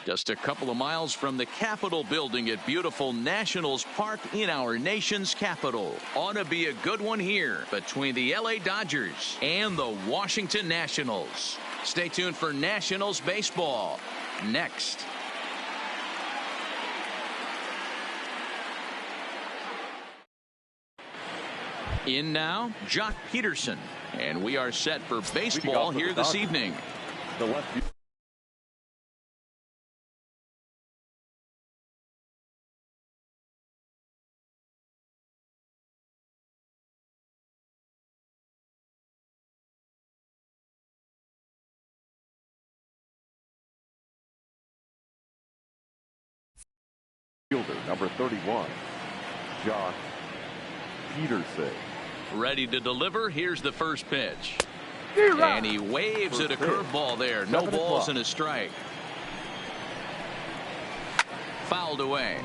Just a couple of miles from the Capitol building at beautiful Nationals Park in our nation's capital. Ought to be a good one here between the LA Dodgers and the Washington Nationals. Stay tuned for Nationals baseball next. In now, Joc Pederson. And we are set for baseball here this evening. The left fielder, number 31, Joc Pederson. Ready to deliver. Here's the first pitch. And he waves at a curveball there. No balls and a strike. Fouled away.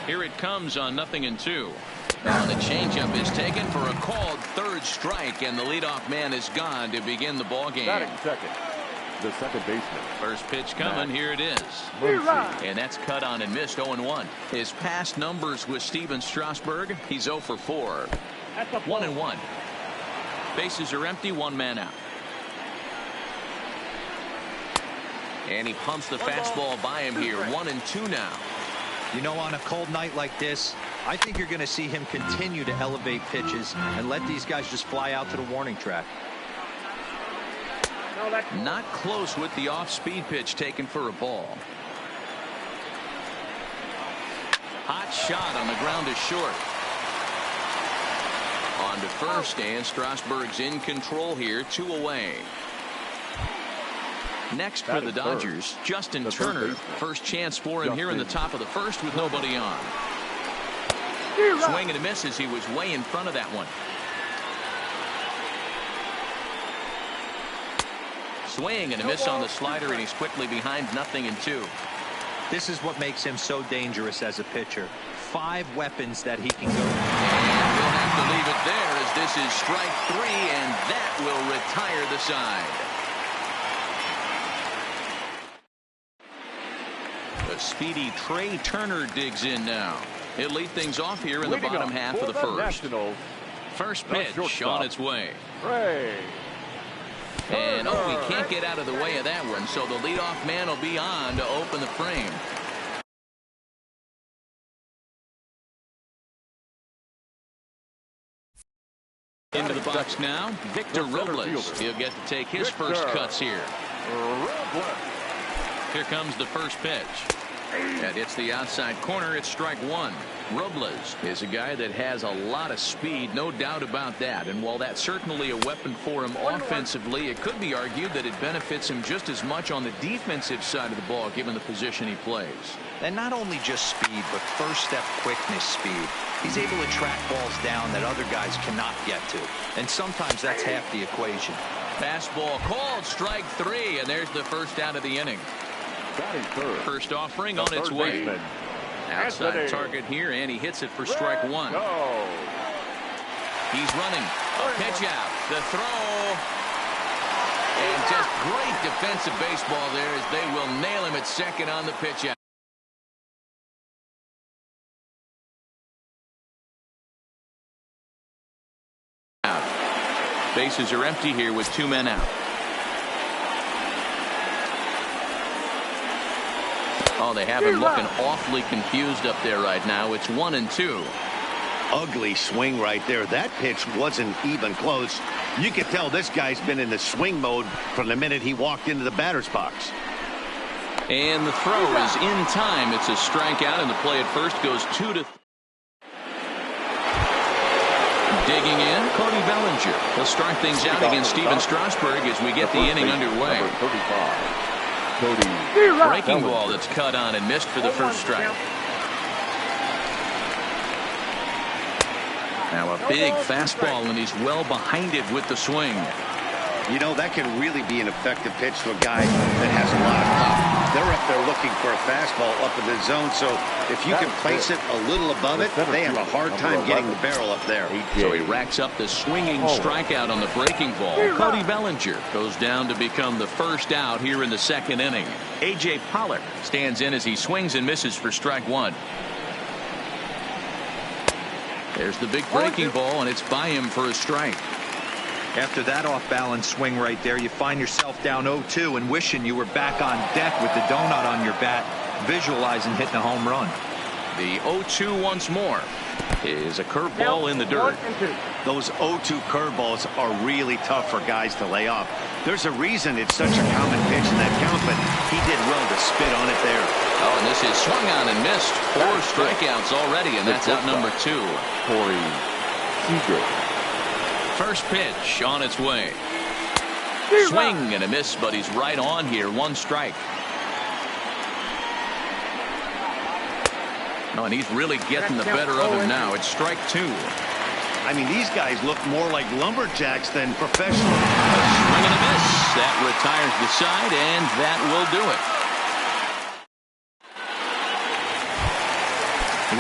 Here it comes on 0-2. Now the changeup is taken for a called third strike, and the leadoff man is gone to begin the ball game. Batting second, the second baseman. First pitch coming. Here it is. And that's cut on and missed. 0-1. His past numbers with Steven Strasburg, he's 0 for 4. 1-1. Bases are empty. One man out. And he pumps the fastball by him here. 1-2 now. You know, on a cold night like this, I think you're going to see him continue to elevate pitches and let these guys just fly out to the warning track. Not close with the off-speed pitch taken for a ball. Hot shot on the ground is short. On to first, and Strasburg's in control here. 2 away. Next for the Dodgers, Justin Turner. First chance for him here in the top of the first with nobody on. Swing and a miss as he was way in front of that one. Swing and a miss on the slider, and he's quickly behind 0-2. This is what makes him so dangerous as a pitcher. 5 weapons that he can go. And we'll have to leave it there as this is strike 3, and that will retire the side. The speedy Trey Turner digs in now. He'll lead things off here in the bottom half of the first. First pitch on its way. And we can't get out of the way of that one, so the leadoff man will be on to open the frame. Into the box now, Victor Robles. He'll get to take his first cuts here. Here comes the first pitch. That hits the outside corner. It's strike 1. Robles is a guy that has a lot of speed, no doubt about that. And while that's certainly a weapon for him offensively, it could be argued that it benefits him just as much on the defensive side of the ball, given the position he plays. And not only just speed, but first step quickness speed. He's able to track balls down that other guys cannot get to. And sometimes that's half the equation. Fastball called, strike 3, and there's the first out of the inning. First offering on its way. Outside target here, and he hits it for strike 1. He's running. A pitch out. The throw. And just great defensive baseball there as they will nail him at second on the pitch out. Bases are empty here with 2 men out. Oh, they have him looking awfully confused up there right now. It's 1-2. Ugly swing right there. That pitch wasn't even close. You could tell this guy's been in the swing mode from the minute he walked into the batter's box. And the throw is in time. It's a strikeout, and the play at first goes 2-3. Digging in, Cody Bellinger. He'll start things out against Steven Strasburg as we get the inning underway. Breaking ball that's cut on and missed for the first strike. Now a big fastball, and he's well behind it with the swing. You know, that can really be an effective pitch to a guy that has a lot of pop. They're up there looking for a fastball up in the zone, so if you can place it a little above it, they have a hard time getting the barrel up there. So he racks up the swinging strikeout on the breaking ball. Cody Bellinger goes down to become the first out here in the second inning. A.J. Pollock stands in as he swings and misses for strike one. There's the big breaking ball, and it's by him for a strike. After that off-balance swing right there, you find yourself down 0-2 and wishing you were back on deck with the donut on your bat, visualizing hitting a home run. The 0-2 once more is a curveball in the dirt. Those 0-2 curveballs are really tough for guys to lay off. There's a reason it's such a common pitch in that count, but he did well to spit on it there. Oh, and this is swung on and missed. 4 strikeouts already, and that's out number 2. Corey Seager. First pitch on its way. Swing and a miss, but he's right on here. 1 strike. Oh, and he's really getting the better of him now. It's strike 2. I mean, these guys look more like lumberjacks than professionals. Swing and a miss. That retires the side, and that will do it.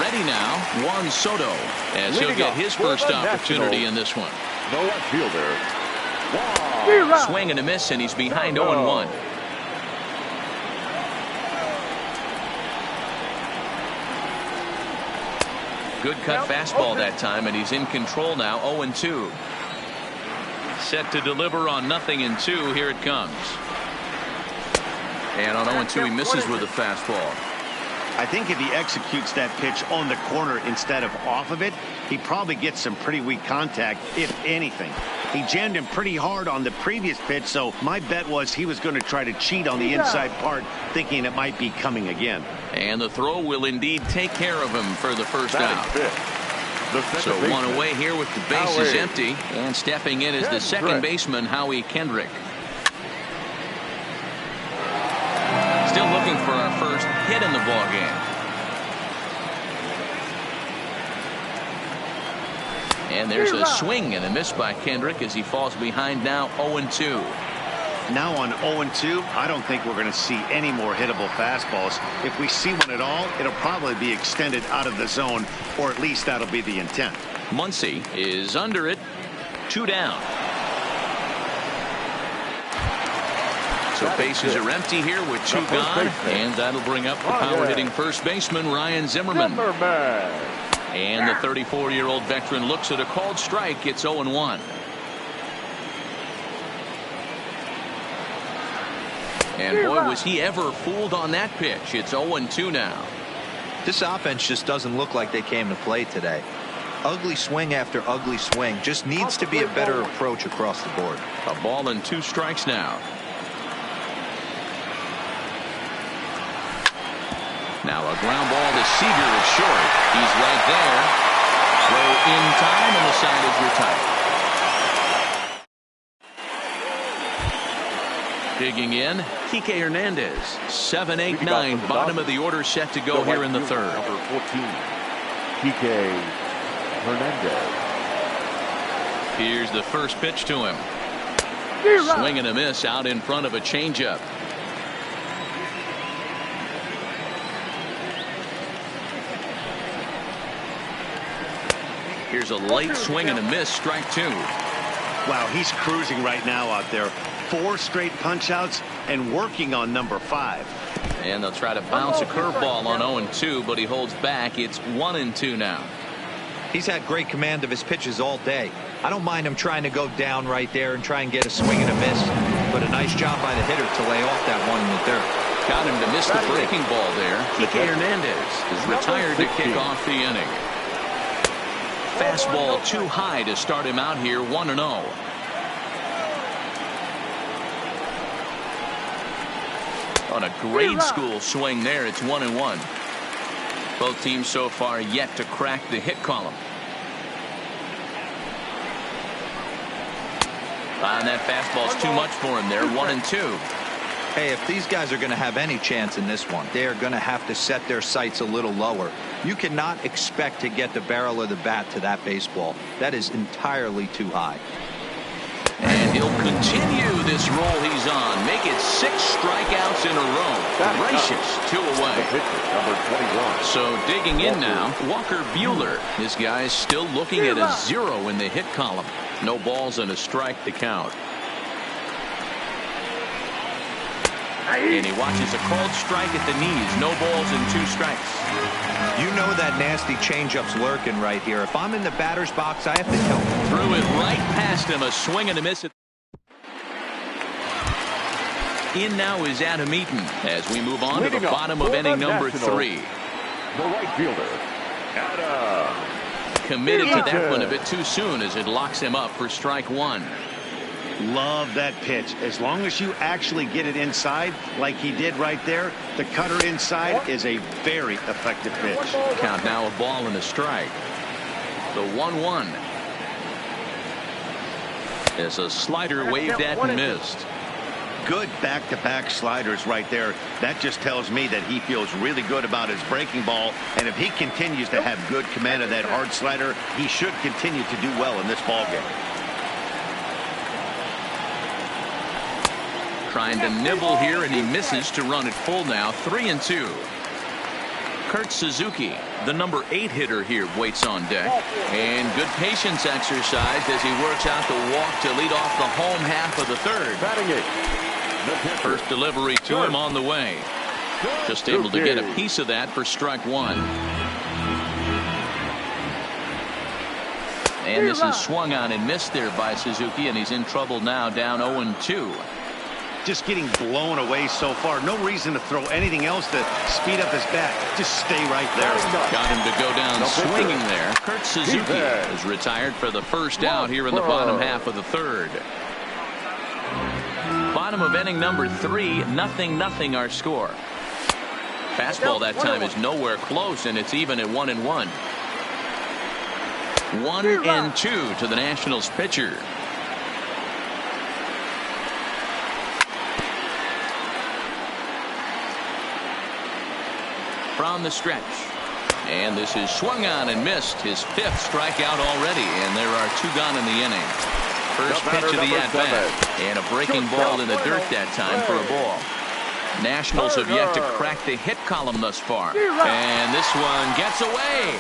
Ready now, Juan Soto, as he'll get his first opportunity in this one. No left fielder. Wow. Swing and a miss, and he's behind 0-1. Good cut fastball that time, and he's in control now. 0-2. Set to deliver on 0-2. Here it comes. And on 0-2, he misses with a fastball. I think if he executes that pitch on the corner instead of off of it, he probably gets some pretty weak contact, if anything. He jammed him pretty hard on the previous pitch, so my bet was he was going to try to cheat on the inside part, thinking it might be coming again. And the throw will indeed take care of him for the first out. So one away here with the bases empty, and stepping in is the second baseman, Howie Kendrick. Still looking for our first hit in the ballgame. And there's a swing and a miss by Kendrick as he falls behind now 0-2. Now on 0-2, I don't think we're going to see any more hittable fastballs. If we see one at all, it'll probably be extended out of the zone, or at least that'll be the intent. Muncy is under it. 2 down. So bases are empty here with 2 gone, and that'll bring up the power-hitting first baseman, Ryan Zimmerman. And the 34-year-old veteran looks at a called strike. It's 0-1. And boy, was he ever fooled on that pitch. It's 0-2 now. This offense just doesn't look like they came to play today. Ugly swing after ugly swing. Just needs to be a better approach across the board. A ball and 2 strikes now. Now a ground ball to Seager is short. He's right there. Throw in time, and the side is retired. Digging in, Kike Hernandez. 7, 8, 9. Bottom of the order set to go here in the third. Number 14, Kike Hernandez. Here's the first pitch to him. Swing and a miss out in front of a changeup. Here's a late swing and a miss. Strike 2. Wow, he's cruising right now out there. 4 straight punch outs and working on number 5. And they'll try to bounce a curveball on 0-2, but he holds back. It's 1-2 now. He's had great command of his pitches all day. I don't mind him trying to go down right there and try and get a swing and a miss, but a nice job by the hitter to lay off that one in the dirt. Got him to miss the breaking ball there. Kike Hernandez is retired to kick off the inning. Fastball too high to start him out here. 1-0. On a grade school swing there, it's 1-1. Both teams so far yet to crack the hit column. And that fastball's too much for him there. 1-2. Hey, if these guys are going to have any chance in this one, they are going to have to set their sights a little lower. You cannot expect to get the barrel of the bat to that baseball. That is entirely too high. And And he'll continue this roll he's on. Make it 6 strikeouts in a row. Gracious, 2 away. Number 21. So digging in now, Walker Buehler. This guy's still looking at a 0 in the hit column. No balls and a strike to count. And he watches a called strike at the knees. No balls and 2 strikes. You know that nasty changeup's lurking right here. If I'm in the batter's box, I have to tell him. Threw it right past him. A swing and a miss. In now is Adam Eaton as we move on to the bottom of inning number 3. The right fielder, Adam. Committed to that one a bit too soon as it locks him up for strike 1. Love that pitch. As long as you actually get it inside like he did right there, the cutter inside is a very effective pitch. Count now a ball and a strike. The 1-1. As a slider waved at and missed. Good back-to-back sliders right there. That just tells me that he feels really good about his breaking ball. And if he continues to have good command of that hard slider, he should continue to do well in this ballgame. Trying to nibble here, and he misses to run it full now. 3-2. Kurt Suzuki, the number 8 hitter here, waits on deck. And good patience exercised as he works out the walk to lead off the home half of the 3rd. Batting it. First delivery to him on the way. Just able to get a piece of that for strike 1. And this is swung on and missed there by Suzuki, and he's in trouble now, down 0-2. Just getting blown away so far. No reason to throw anything else to speed up his bat. Just stay right there. Got him to go down swinging there. Kurt Suzuki is retired for the first out here in the bottom half of the 3rd. Bottom of inning number 3, 0-0 our score. Fastball that time is nowhere close, and it's even at 1-1. 1-2 to the Nationals pitcher. From the stretch. And this is swung on and missed. His 5th strikeout already, and there are 2 gone in the inning. First pitch of the at-bat, and a breaking ball in the dirt that time for a ball. Nationals have yet to crack the hit column thus far. And this one gets away.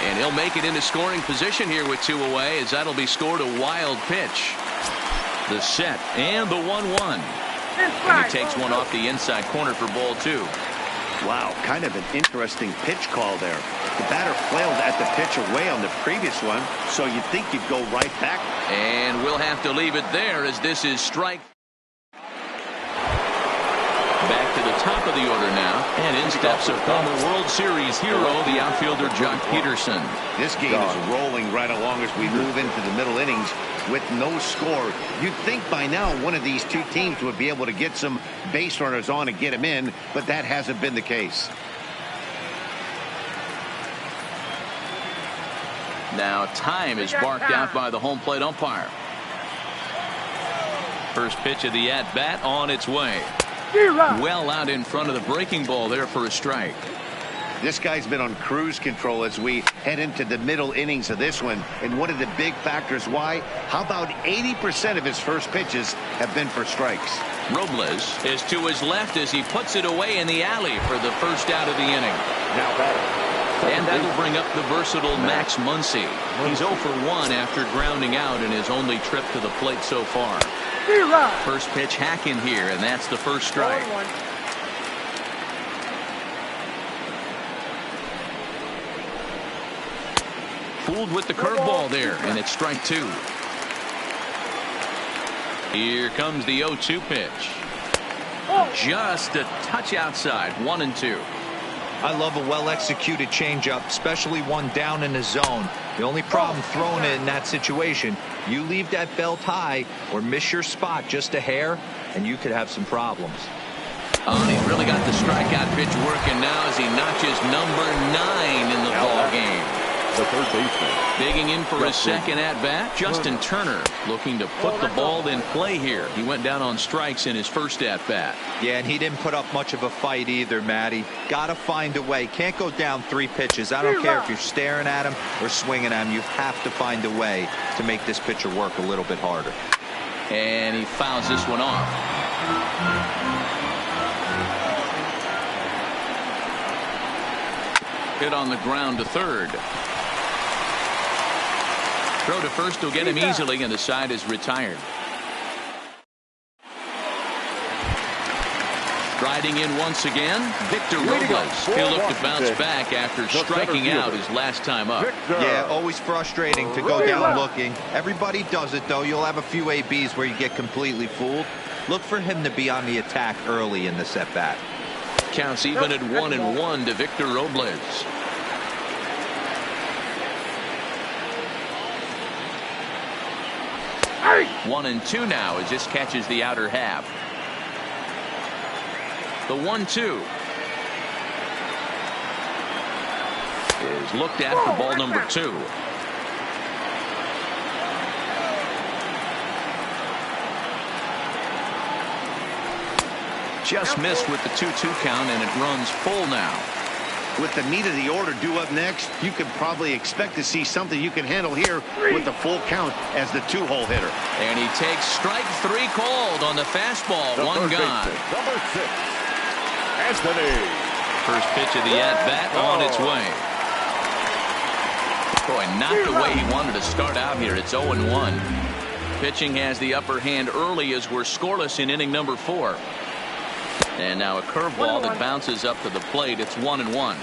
And he'll make it into scoring position here with 2 away, as that'll be scored a wild pitch. The set and the 1-1. And he takes one off the inside corner for ball 2. Wow, kind of an interesting pitch call there. The batter flailed at the pitch away on the previous one, so you'd think you'd go right back. And we'll have to leave it there, as this is strike. Back to the top of the order now, and in steps a former World Series hero, the outfielder Jock Peterson. This game is rolling right along as we move into the middle innings with no score. You'd think by now one of these 2 teams would be able to get some base runners on and get them in, but that hasn't been the case. Now time is barked out by the home plate umpire. First pitch of the at-bat on its way. Well out in front of the breaking ball there for a strike. This guy's been on cruise control as we head into the middle innings of this one. And one of the big factors why, how about 80% of his first pitches have been for strikes. Robles is to his left as he puts it away in the alley for the first out of the inning. Now batting. And that'll bring up the versatile Max Muncy. He's 0 for 1 after grounding out in his only trip to the plate so far. First pitch hack in here, and that's the first strike. Fooled with the curveball there, and it's strike 2. Here comes the 0-2 pitch. Just a touch outside, 1-2. I love a well-executed changeup, especially one down in the zone. The only problem throwing it in that situation, you leave that belt high or miss your spot just a hair, and you could have some problems. Oh, and he's really got the strikeout pitch working now as he notches number 9 in the ball game. the third baseman. Digging in for his second at-bat, Justin Turner, looking to put the ball in play here. He went down on strikes in his first at-bat. Yeah, and he didn't put up much of a fight either, Matty. Got to find a way. Can't go down 3 pitches. I don't care if you're staring at him or swinging at him. You have to find a way to make this pitcher work a little bit harder. And he fouls this one off. Hit on the ground to third. Throw to first will get him easily, and the side is retired. Riding in once again, Victor Robles. He'll look to bounce back after striking out his last time up. Yeah, always frustrating to go down looking. Everybody does it, though. You'll have a few ABs where you get completely fooled. Look for him to be on the attack early in this at-bat. Counts even at 1-1 to Victor Robles. Hey! 1-2 now as this catches the outer half. The 1-2 is looked at for ball number 2. Just missed with the 2-2 count, and it runs full now. With the meat of the order due up next, you could probably expect to see something you can handle here with the full count as the 2-hole hitter. And he takes strike 3 called on the fastball. The one gone. Number 6, Anthony. First pitch of the at-bat on its way. Boy, not the way he wanted to start out here. It's 0-1. Pitching has the upper hand early as we're scoreless in inning number 4. And now a curveball that bounces up to the plate. It's 1-1.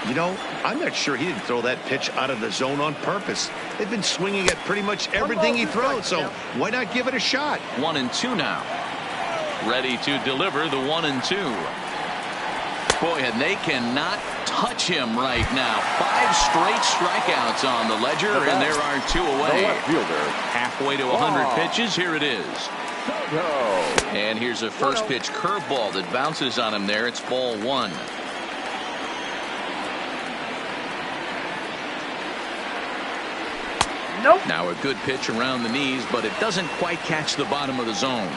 You know, I'm not sure he didn't throw that pitch out of the zone on purpose. They've been swinging at pretty much everything he throws, so why not give it a shot? 1-2 now. Ready to deliver the 1-2. Boy, and they cannot touch him right now. 5 straight strikeouts on the ledger, and there are 2 away. The left fielder. Halfway to 100 pitches. Here it is. And here's a first pitch curveball that bounces on him there. It's ball 1. Nope. Now a good pitch around the knees, but it doesn't quite catch the bottom of the zone.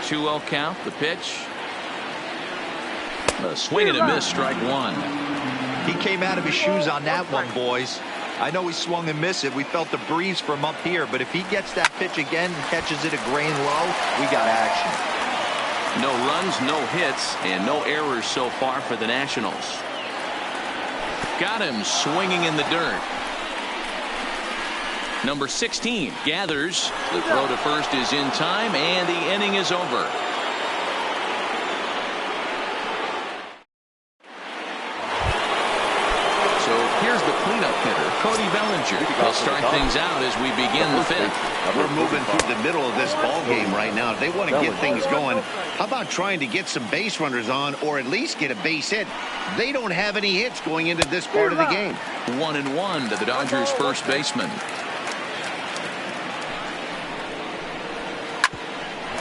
2-0 count, the pitch. A swing and a miss, strike 1. He came out of his shoes on that one, boys. I know he swung and missed it. We felt the breeze from up here, but if he gets that pitch again and catches it a grain low, we got action. No runs, no hits, and no errors so far for the Nationals. Got him swinging in the dirt. Number 16 gathers. The throw to first is in time, and the inning is over. So here's the cleanup hitter, Cody Bellinger. He'll start things out as we begin the 5th. We're moving through the middle of this ball game right now. If they want to get things going, how about trying to get some base runners on, or at least get a base hit? They don't have any hits going into this part of the game. 1-1 to the Dodgers first baseman.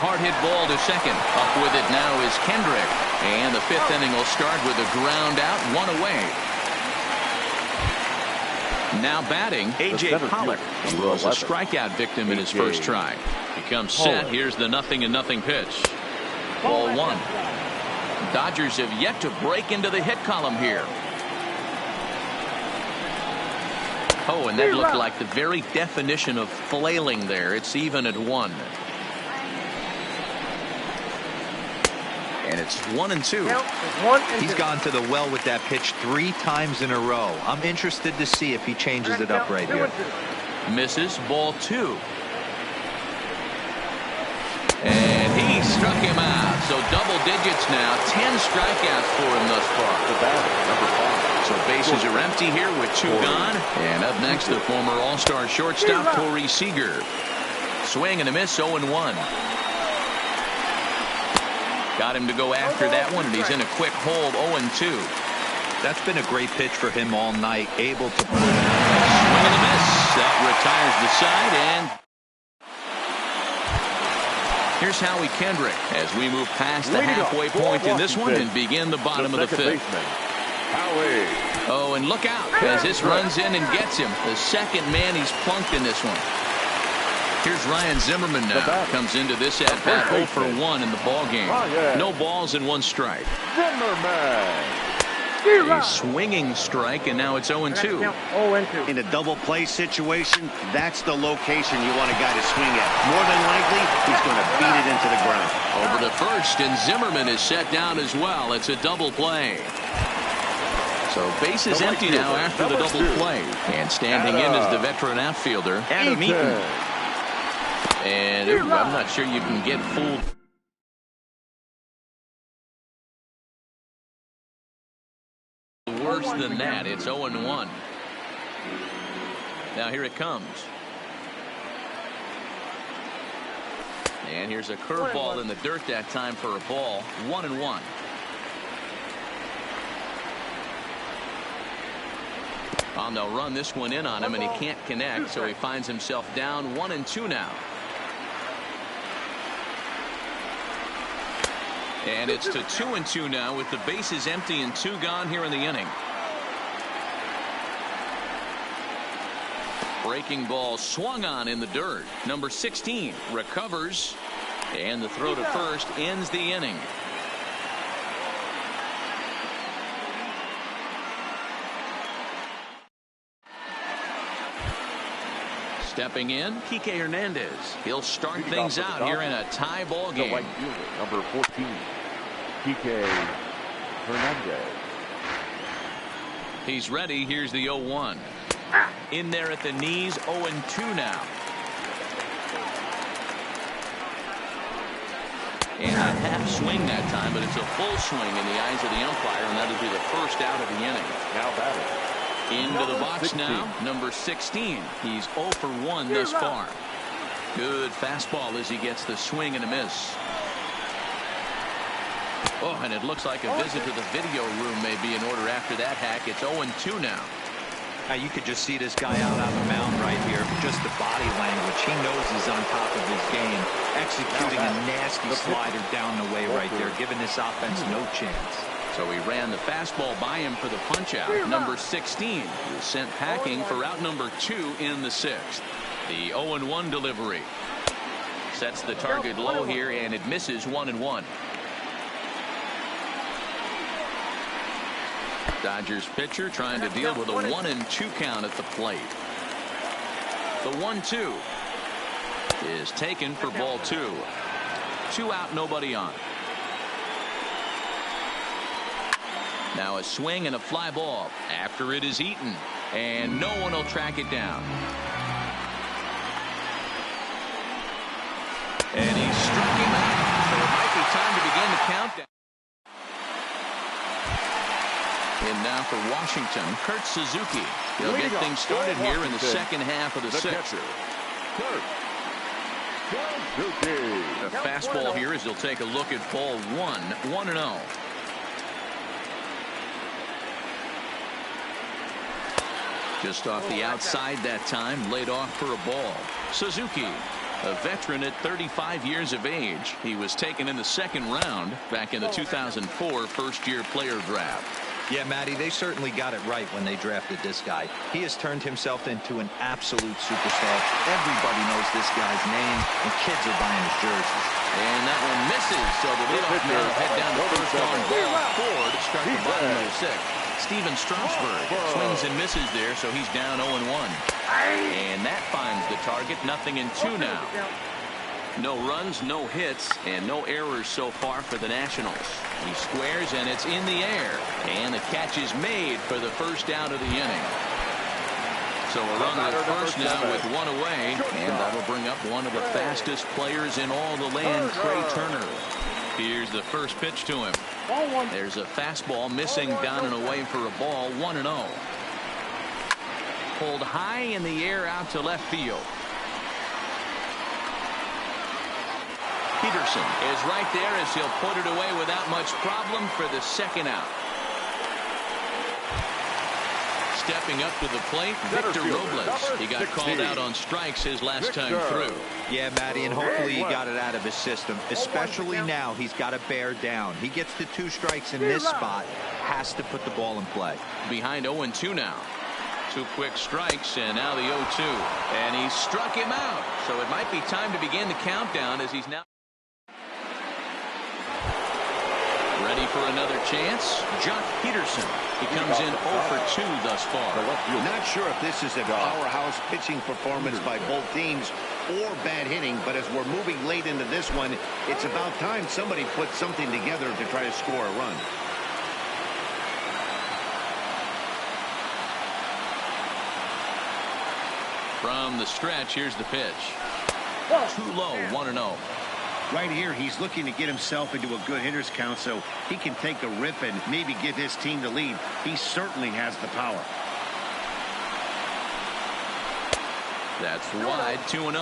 Hard hit ball to second. Up with it now is Kendrick. And the 5th inning will start with a ground out, 1 away. Now batting, A.J. Pollock. He was a strikeout victim in his first try. He comes set. Here's the 0-0 pitch. Ball 1. Dodgers have yet to break into the hit column here. Oh, and that looked like the very definition of flailing there. It's even at 1. And it's 1-2. He's gone to the well with that pitch 3 times in a row. I'm interested to see if he changes it up right here. Misses, ball 2. And he struck him out. So double digits now. 10 strikeouts for him thus far. Number 5. So bases are empty here with 2 gone. And up next, the former All-Star shortstop, Corey Seager. Swing and a miss, 0-1. Got him to go after that one, and he's in a quick hold, 0-2. That's been a great pitch for him all night. Able to swing and a miss. That retires the side, and here's Howie Kendrick as we move past the halfway point in this one and begin the bottom of the 5th. Howie. Oh, and look out as this runs in and gets him. The second man he's plunked in this one. Here's Ryan Zimmerman now. Comes into this at-bat 0 for 1 in the ball game. No balls and 1 strike. Zimmerman. A swinging strike, and now it's 0-2. In a double play situation, that's the location you want a guy to swing at. More than likely, he's going to beat it into the ground. Over to first, and Zimmerman is set down as well. It's a double play. So base is empty now after the double play. And standing in is the veteran outfielder, Adam Eaton. And I'm not sure you can get fooled. Worse than that. It's 0-1. Now here it comes. And here's a curveball in the dirt that time for a ball. 1-1. They'll run this one in on him, and he can't connect, so he finds himself down 1-2 now. And it's to 2-2 now with the bases empty and 2 gone here in the inning. Breaking ball swung on in the dirt. Number 16 recovers, and the throw to first ends the inning. Stepping in, Kike Hernandez. He'll start things out here in a tie ball game. Number 14, Kike Hernandez. He's ready. Here's the 0-1. In there at the knees, 0-2 now. And a half swing that time, but it's a full swing in the eyes of the umpire, and that'll be the first out of the inning. Now batting. Into the box 16. Now, number 16. He's 0 for 1 thus far. Good fastball as he gets the swing and a miss. Oh, and it looks like a visit to the video room may be in order after that hack. It's 0-2 now. Now you could just see this guy out on the mound right here. Just the body language. He knows he's on top of his game. Executing a nasty slider down the way right there, giving this offense no chance. So he ran the fastball by him for the punch out. Number 16 is sent packing for out number 2 in the 6th. The 0-1 delivery sets the target low here, and it misses 1-1. Dodgers pitcher trying to deal with a 1-2 count at the plate. The 1-2 is taken for ball 2. 2 out, nobody on. Now a swing and a fly ball after it is eaten, and no one will track it down. And he struck him out, so it might be time to begin the countdown. And now for Washington, Kurt Suzuki. He'll get things started here in the second half of the 6th. The fastball here as he'll take a look at ball 1, 1-0. Just off the outside that time, laid off for a ball. Suzuki, a veteran at 35 years of age. He was taken in the 2nd round back in the 2004 first-year player draft. Yeah, Matty, they certainly got it right when they drafted this guy. He has turned himself into an absolute superstar. Everybody knows this guy's name, and kids are buying his jerseys. And that one misses, so the leadoff man will head down to first on ball 4 to start the bottom of the 6th. Steven Strasburg swings and misses there, so he's down 0-1. And that finds the target. 0-2 now. No runs, no hits, and no errors so far for the Nationals. He squares, and it's in the air. And the catch is made for the first out of the inning. So a runner at first now with 1 away, and that'll bring up one of the fastest players in all the land, Trey Turner. Here's the first pitch to him. There's a fastball missing down and away for a ball. 1-0. Pulled high in the air out to left field. Peterson is right there as he'll put it away without much problem for the 2nd out. Stepping up to the plate, Victor Robles. He got called out on strikes his last time through. Yeah, Matty, and hopefully he got it out of his system. Especially now, he's got to bear down. He gets to 2 strikes in this spot. has to put the ball in play. Behind 0-2 now. 2 quick strikes, and now the 0-2. And he struck him out. So it might be time to begin the countdown as he's now ready for another chance. Jock Peterson. He comes in 0 for 2 thus far. Not sure if this is a powerhouse pitching performance by both teams or bad hitting, but as we're moving late into this one, it's about time somebody put something together to try to score a run. From the stretch, here's the pitch. Too low, 1-0. Right here, he's looking to get himself into a good hitter's count so he can take a rip and maybe give his team the lead. He certainly has the power. That's wide, 2-0.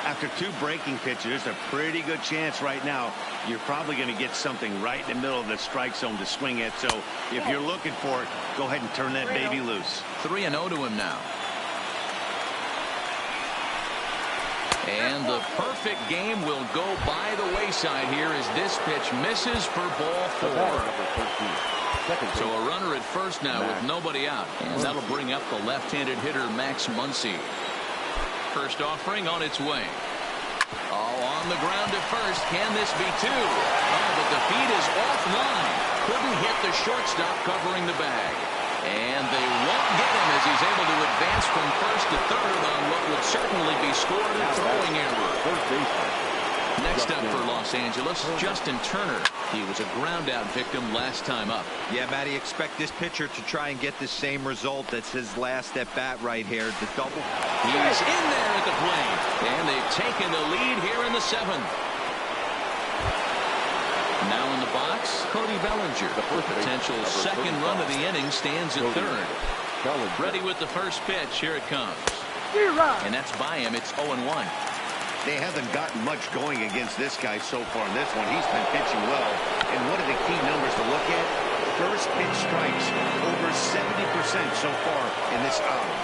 After 2 breaking pitches, there's a pretty good chance right now you're probably going to get something right in the middle of the strike zone to swing at. So if you're looking for it, go ahead and turn that baby loose. 3-0 to him now. And the perfect game will go by the wayside here as this pitch misses for ball 4. So a runner at first now with nobody out. And that'll bring up the left-handed hitter Max Muncy. First offering on its way. Oh, on the ground to first. Can this be 2? Oh, but the feed is offline. Couldn't hit the shortstop covering the bag. And they won't get him as he's able to advance from first to third on what would certainly be scored a throwing error. Next up for Los Angeles, Justin Turner. He was a ground-out victim last time up. Yeah, Matty, expect this pitcher to try and get the same result. That's his last at-bat right here. The double. He's in there at the plate. And they've taken the lead here in the 7th. Now in the box, Cody Bellinger. The potential second run of the inning stands at third. Ready with the first pitch. Here it comes. And that's by him. It's 0-1. They haven't gotten much going against this guy so far in this one. He's been pitching well. And what are the key numbers to look at? First pitch strikes, over 70% so far in this outing.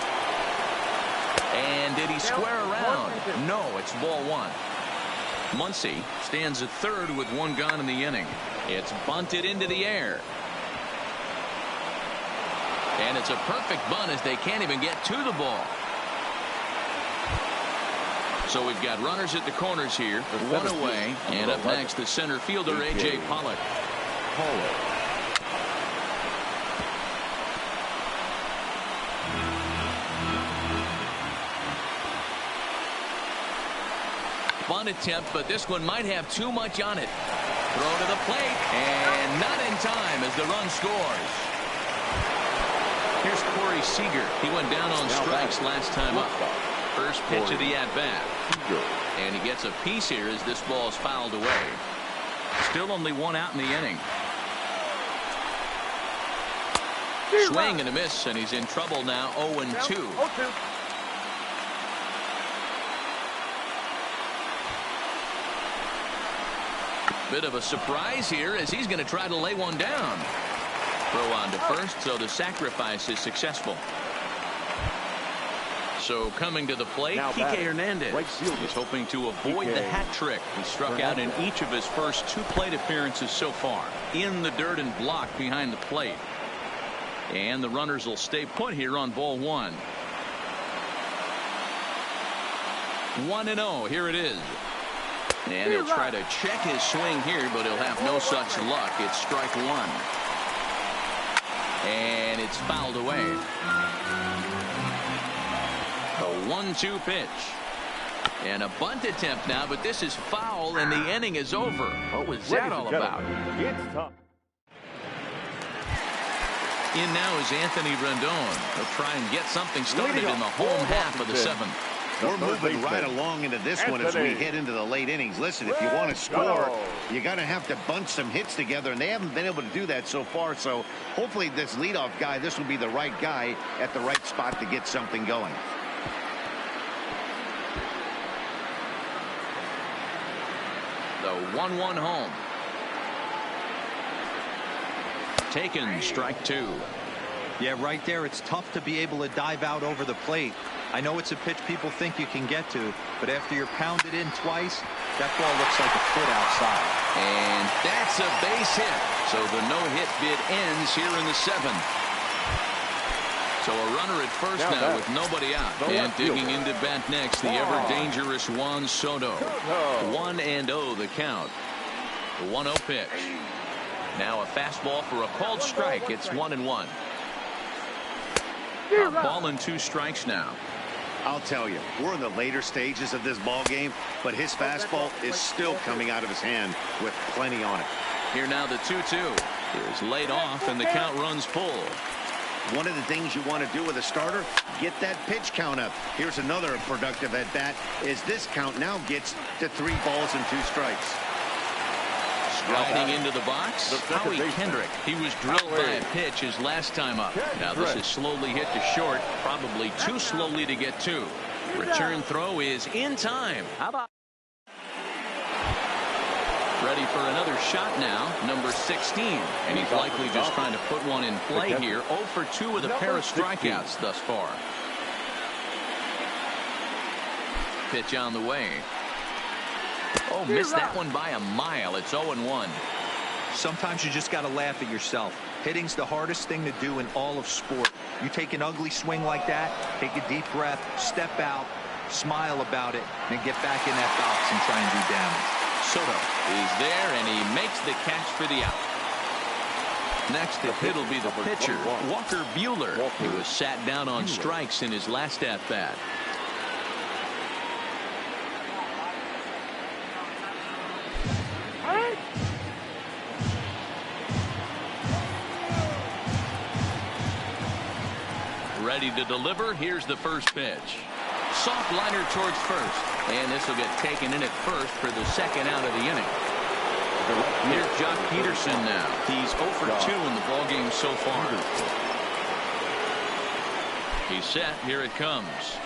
And did he square around? No, it's ball 1. Muncy stands at third with 1 gone in the inning. It's bunted into the air. And it's a perfect bunt as they can't even get to the ball. So we've got runners at the corners here. 1 away. And up next, the center fielder, A.J. Pollock. Bunt attempt, but this one might have too much on it. Throw to the plate, and not in time as the run scores. Here's Corey Seager. He went down on strikes last time up. First pitch of the at-bat. And he gets a piece here as this ball is fouled away. Still only 1 out in the inning. Swing and a miss, and he's in trouble now, 0-2. Bit of a surprise here as he's going to try to lay one down. Throw on to first, so the sacrifice is successful. So coming to the plate, Kike Hernandez. He's hoping to avoid the hat trick. He struck out in each of his first 2 plate appearances so far. In the dirt and blocked behind the plate. And the runners will stay put here on ball 1. 1-0. Here it is. And he'll try to check his swing here, but he'll have no such luck. It's strike 1. And it's fouled away. A 1-2 pitch. And a bunt attempt now, but this is foul, and the inning is over. What was that all about? It's tough. In now is Anthony Rendon. He'll try and get something started in the home half of the 7th. We're moving right along into this one as we head into the late innings. Listen, if you want to score, you're going to have to bunch some hits together, and they haven't been able to do that so far. So hopefully this leadoff guy, this will be the right guy at the right spot to get something going. The 1-1 home. Taken, strike 2. Yeah, right there, it's tough to be able to dive out over the plate. I know it's a pitch people think you can get to, but after you're pounded in twice, that ball looks like a foot outside. And that's a base hit. So the no-hit bid ends here in the 7th. So a runner at first now with nobody out. And digging into bat next, the ever-dangerous Juan Soto. 1-0 the count. The 1-0 pitch. Now a fastball for a called strike. It's 1-1. Ball and 2 strikes now. I'll tell you, we're in the later stages of this ball game, but his fastball is still coming out of his hand with plenty on it. Here now the 2-2 is laid off and the count runs full. One of the things you want to do with a starter, get that pitch count up. Here's another productive at bat as this count now gets to 3 balls and 2 strikes. Striding into the box, Howie Kendrick. He was drilled by a pitch his last time up. Now this is slowly hit to short, probably too slowly to get to. Return throw is in time. How about? Ready for another shot now, number 16. And he's likely just trying to put one in play here. 0 for 2 with a pair of strikeouts thus far. Pitch on the way. Oh, missed that one by a mile. It's 0-1. Sometimes you just got to laugh at yourself. Hitting's the hardest thing to do in all of sport. You take an ugly swing like that, take a deep breath, step out, smile about it, then get back in that box and try and do damage. Soto is there, and he makes the catch for the out. Next, the hit will be the pitcher, Walker Buehler, who was sat down on strikes in his last at-bat. Ready to deliver. Here's the first pitch. Soft liner towards first. And this will get taken in at first for the second out of the inning. Here's Jock Peterson now. He's 0 for 2 in the ballgame so far. He's set. Here it comes.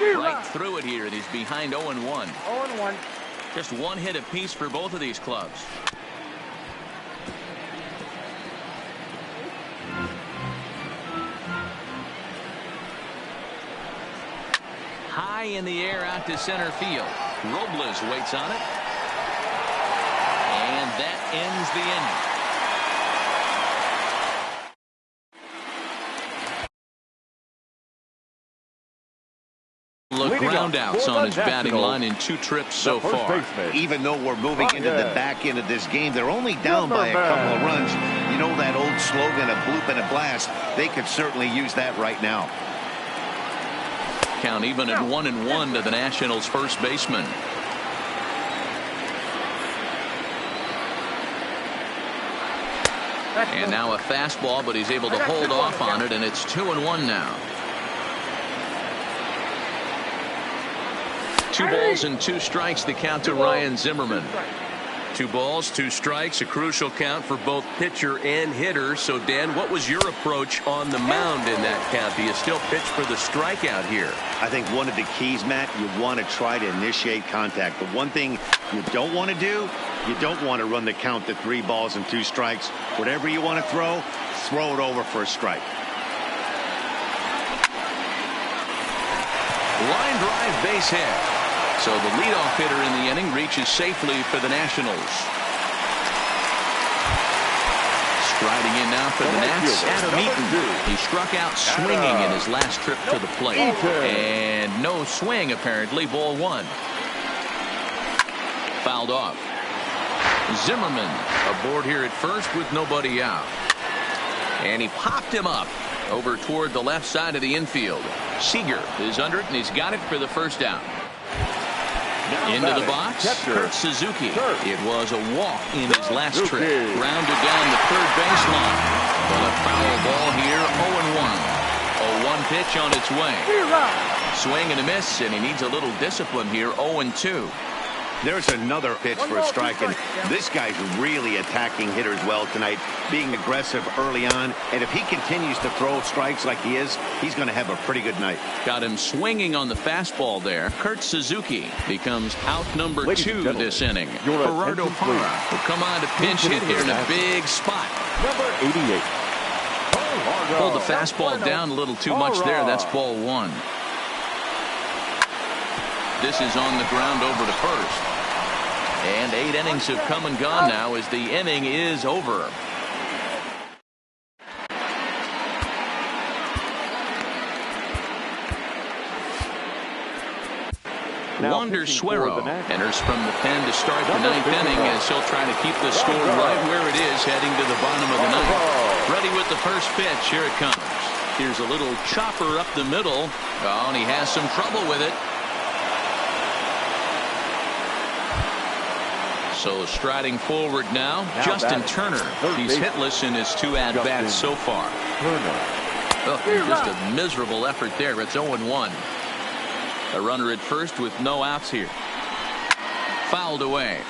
Right through it here, and he's behind 0-1. 0-1. Just one hit apiece for both of these clubs. High in the air out to center field. Robles waits on it. And that ends the inning. Look, ground outs on his batting line in 2 trips so far. Even though we're moving into the back end of this game, they're only down by a couple of runs. You know that old slogan, a bloop and a blast. They could certainly use that right now. Count even at 1-1 to the Nationals' first baseman. And now a fastball, but he's able to hold off on it, and it's 2-1 now. 2 balls and 2 strikes, the count to Ryan Zimmerman. 2 balls, 2 strikes, a crucial count for both pitcher and hitter. So, Dan, what was your approach on the mound in that count? Do you still pitch for the strikeout here? I think one of the keys, Matt, you want to try to initiate contact. The one thing you don't want to do, you don't want to run the count to 3 balls and 2 strikes. Whatever you want to throw it over for a strike. Line drive, base hit. So the leadoff hitter in the inning reaches safely for the Nationals. Striding in now for the Nats, Adam Eaton. He struck out swinging in his last trip to the plate. And no swing, apparently. Ball 1. Fouled off. Zimmerman aboard here at first with nobody out. And he popped him up over toward the left side of the infield. Seager is under it, and he's got it for the first down. Into the box, Kurt Suzuki. It was a walk in his last trip. Grounded down the third baseline. But a foul ball here, 0-1. 0-1 pitch on its way. Swing and a miss, and he needs a little discipline here, 0-2. There's another pitch for a strike, and this guy's really attacking hitters well tonight, being aggressive early on, and if he continues to throw strikes like he is, he's going to have a pretty good night. Got him swinging on the fastball there. Kurt Suzuki becomes out number 2 this inning. Gerardo Parra will come on to pinch hit here in a big spot. Number 88. Pulled the fastball down a little too much there. That's ball one. This is on the ground over to first. And 8 innings have come and gone now as the inning is over. Wander Suero enters from the pen to start the 9th inning as he'll try to keep the score right where it is heading to the bottom of the 9th. Ready with the first pitch. Here it comes. Here's a little chopper up the middle. Oh, and he has some trouble with it. So striding forward now Justin Turner. He's hitless in his 2 at-bats so far. Oh, just a miserable effort there. It's 0-1. A runner at first with no outs here. Fouled away.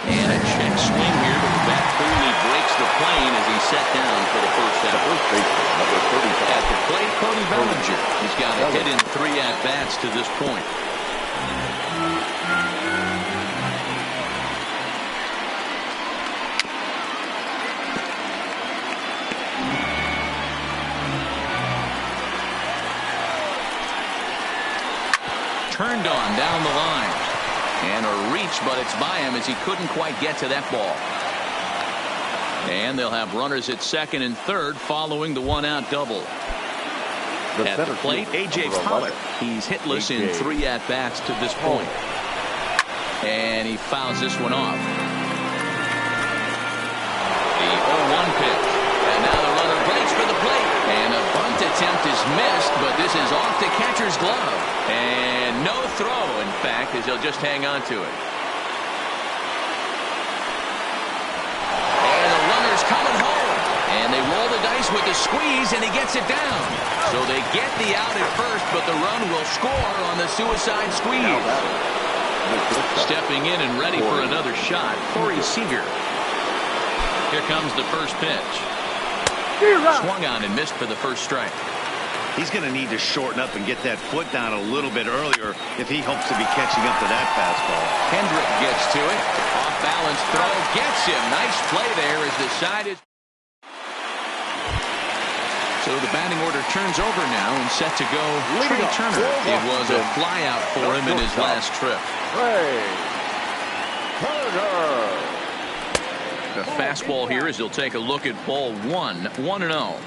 And a check swing here, but the bat clearly breaks the plane as he's set down for the first out. At the plate, Cody Bellinger. He's got a hit in 3 at-bats to this point. Turned on down the line. And a reach, but it's by him as he couldn't quite get to that ball. And they'll have runners at second and third following the 1-out double. At the plate, A.J. Pollock. He's hitless in 3 at-bats to this point. And he fouls this one off. The 0-1 pitch. And now the runner breaks for the plate. And a bunt attempt is missed, but this is off the catcher's glove. And no throw, in fact, as he'll just hang on to it. And the runner's coming home. And they roll the dice with the squeeze, and he gets it down. So they get the out at first, but the run will score on the suicide squeeze. Stepping in and ready for another shot, Corey Seager. Here comes the first pitch. Swung on and missed for the first strike. He's going to need to shorten up and get that foot down a little bit earlier if he hopes to be catching up to that fastball. Hendrick gets to it. Off balance throw gets him. Nice play there as the side is. So the batting order turns over now and set to go Trey Turner. It was a flyout for him in his last trip. The fastball here as he'll take a look at ball 1. 1-0.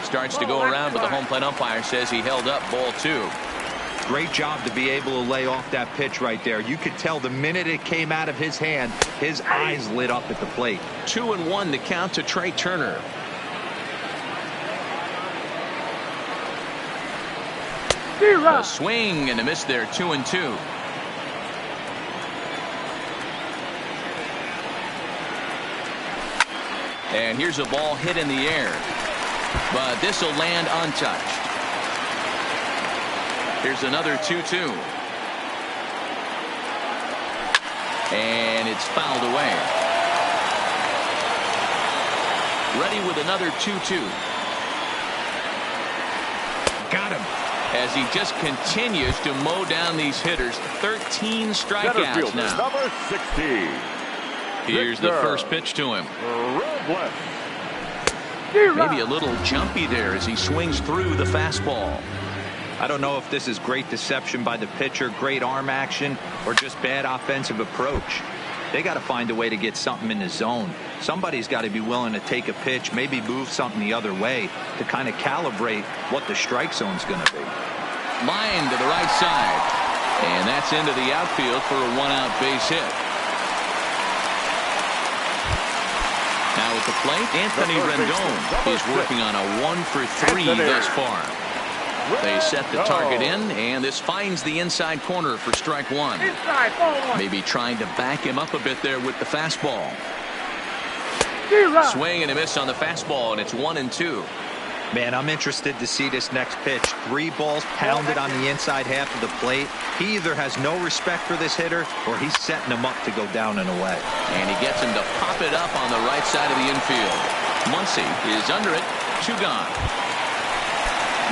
Starts to go around, but the home plate umpire says he held up ball 2. Great job to be able to lay off that pitch right there. You could tell the minute it came out of his hand, his eyes lit up at the plate. 2-1 the count to Trey Turner. A swing and a miss there. 2-2. And here's a ball hit in the air. But this will land untouched. Here's another 2-2. And it's fouled away. Ready with another 2-2. Got him. As he just continues to mow down these hitters. 13 strikeouts now. Number 16. Here's the first pitch to him. Maybe a little jumpy there as he swings through the fastball. I don't know if this is great deception by the pitcher, great arm action, or just bad offensive approach. They got to find a way to get something in the zone. Somebody's got to be willing to take a pitch, maybe move something the other way to kind of calibrate what the strike zone's going to be. Line to the right side. And that's into the outfield for a 1-out base hit. Now at the plate, Anthony Rendon is working on a 1-for-3 thus far. They set the target in, and this finds the inside corner for strike 1. Maybe trying to back him up a bit there with the fastball. Swing and a miss on the fastball, and it's 1-2. Man, I'm interested to see this next pitch. 3 balls pounded on the inside half of the plate. He either has no respect for this hitter or he's setting him up to go down and away. And he gets him to pop it up on the right side of the infield. Muncy is under it. 2 gone.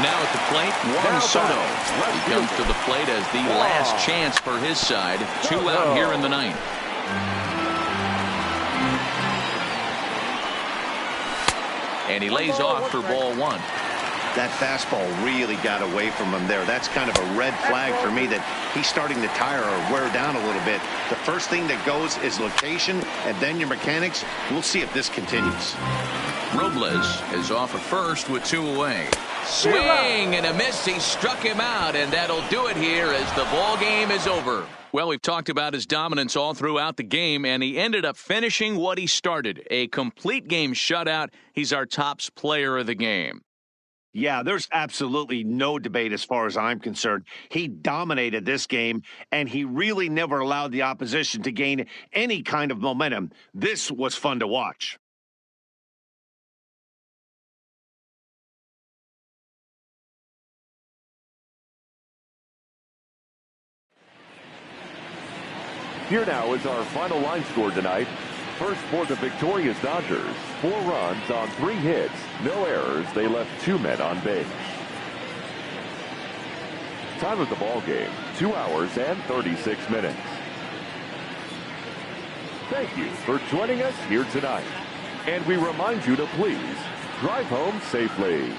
Now at the plate, Juan Soto. He comes to the plate as the last chance for his side. 2 out here in the ninth. And he lays off for ball 1. That fastball really got away from him there. That's kind of a red flag for me that he's starting to tire or wear down a little bit. The first thing that goes is location and then your mechanics. We'll see if this continues. Robles is off at first with 2 away. Swing and a miss. He struck him out, and that'll do it here as the ball game is over. Well, we've talked about his dominance all throughout the game, and he ended up finishing what he started. A complete game shutout. He's our top player of the game. Yeah, there's absolutely no debate as far as I'm concerned. He dominated this game, and he really never allowed the opposition to gain any kind of momentum. This was fun to watch. Here now is our final line score tonight. First for the victorious Dodgers, 4 runs on 3 hits, no errors. They left 2 men on base. Time of the ball game, 2 hours and 36 minutes. Thank you for joining us here tonight. And we remind you to please drive home safely.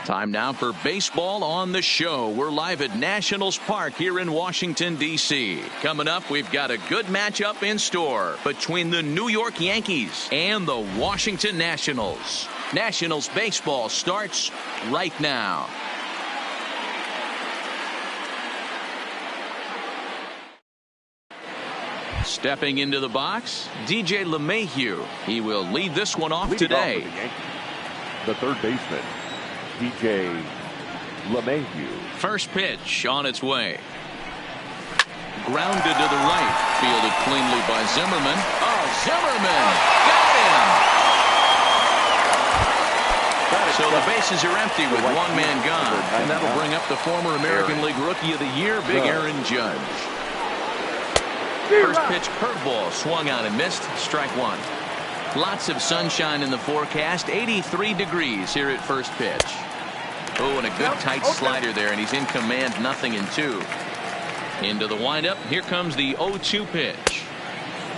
Time now for baseball on the show. We're live at Nationals Park here in Washington, D.C. Coming up, we've got a good matchup in store between the New York Yankees and the Washington Nationals. Nationals baseball starts right now. Stepping into the box, DJ LeMahieu. He will lead this one off today. The third baseman, DJ LeMahieu. First pitch on its way. Grounded to the right. Fielded cleanly by Zimmerman. Oh, Zimmerman got him. So the bases are empty with one man gone. And that'll bring up the former American League Rookie of the Year, Big Aaron Judge. First pitch curveball swung on and missed. Strike one. Lots of sunshine in the forecast. 83 degrees here at first pitch. Oh, and a good tight slider there, and he's in command. 0-2. Into the windup. Here comes the 0-2 pitch.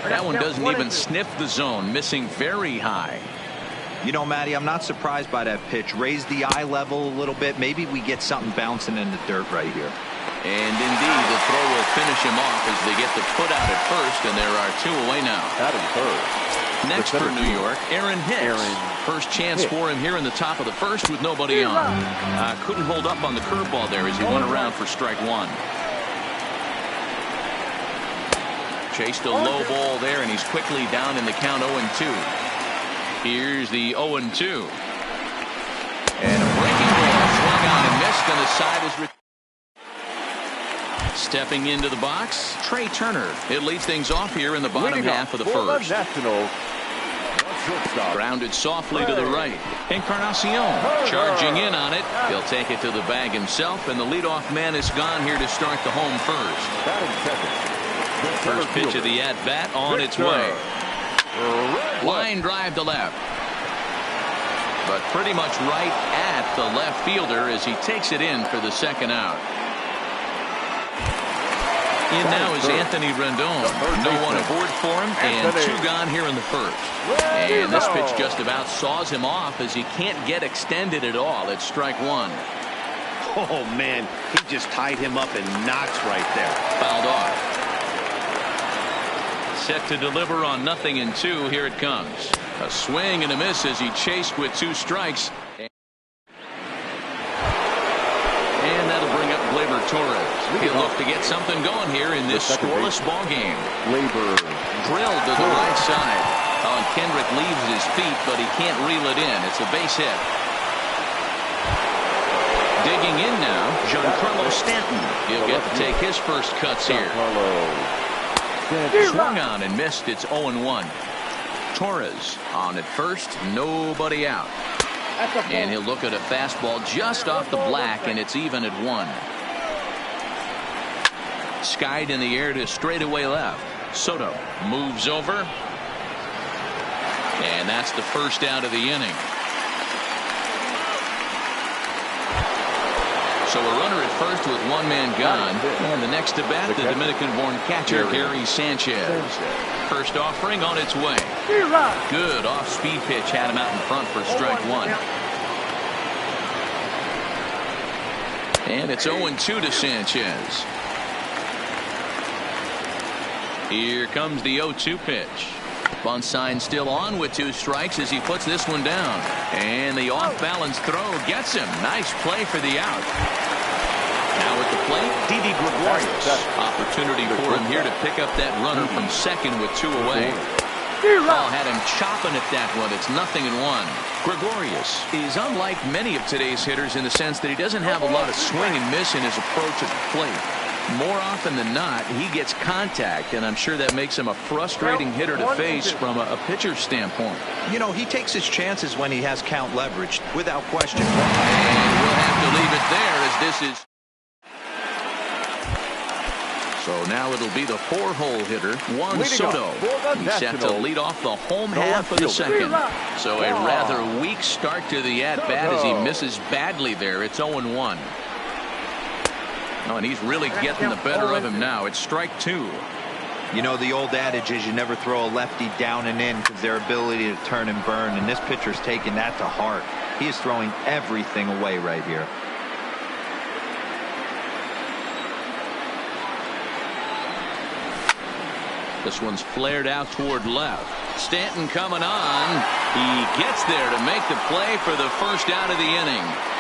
That one doesn't even sniff the zone. Missing very high. You know, Matty, I'm not surprised by that pitch. Raise the eye level a little bit. Maybe we get something bouncing in the dirt right here. And indeed, the throw will finish him off as they get the put out at first, and there are two away now. Adam third. Next for New York, Aaron Hicks. First chance for him here in the top of the first with nobody on. Couldn't hold up on the curveball there as he went around for strike one. Chased a low ball there, and he's quickly down in the count 0-2. Here's the 0-2. And a breaking ball swung on and missed, and the side is stepping into the box, Trey Turner. It leads things off here in the bottom half of the first. Grounded softly to the right. Encarnacion charging in on it. He'll take it to the bag himself, and the leadoff man is gone here to start the home first. First pitch of the at-bat on its way. Line drive to left. But pretty much right at the left fielder as he takes it in for the second out. In now is Anthony Rendon. No one aboard for him, and two gone here in the first. And this pitch just about saws him off as he can't get extended at all. It's strike one. Oh, man, he just tied him up in knots right there. Fouled off. Set to deliver on 0-2. Here it comes. A swing and a miss as he chased with two strikes. And that'll bring up Gleyber Torres. He'll look to get something going here in this scoreless ball game. Gleyber drilled to the right side. Oh, and Kendrick leaves his feet, but he can't reel it in. It's a base hit. Digging in now, Giancarlo Stanton. He'll get to take his first cuts here. Swung on and missed. It's 0-1. Torres on at first. Nobody out. And he'll look at a fastball just off the black, and it's even at 1. Skied in the air to straightaway left. Soto moves over. And that's the first out of the inning. So a runner at first with one man gone. And the next to bat, the Dominican-born catcher, Gary Sanchez. First offering on its way. Good off-speed pitch had him out in front for strike one. And it's 0-2 to Sanchez. Here comes the 0-2 pitch. Bunt sign still on with two strikes as he puts this one down. And the off-balance throw gets him. Nice play for the out. Now at the plate, Didi Gregorius. Opportunity for him here to pick up that runner from second with two away. Ball had him chopping at that one. It's 0-1. Gregorius is unlike many of today's hitters in the sense that he doesn't have a lot of swing and miss in his approach at the plate. More often than not, he gets contact, and I'm sure that makes him a frustrating hitter to face from a pitcher's standpoint. You know, he takes his chances when he has count leverage, without question. And we'll have to leave it there as this is. So now it'll be the four-hole hitter, Juan Soto. He's set to lead off the home half of the second. So a rather weak start to the at-bat as he misses badly there. It's 0-1. Oh, and he's really getting the better of him now. It's strike two. You know, the old adage is you never throw a lefty down and in because their ability to turn and burn, and this pitcher's taking that to heart. He is throwing everything away right here. This one's flared out toward left. Stanton coming on. He gets there to make the play for the first out of the inning.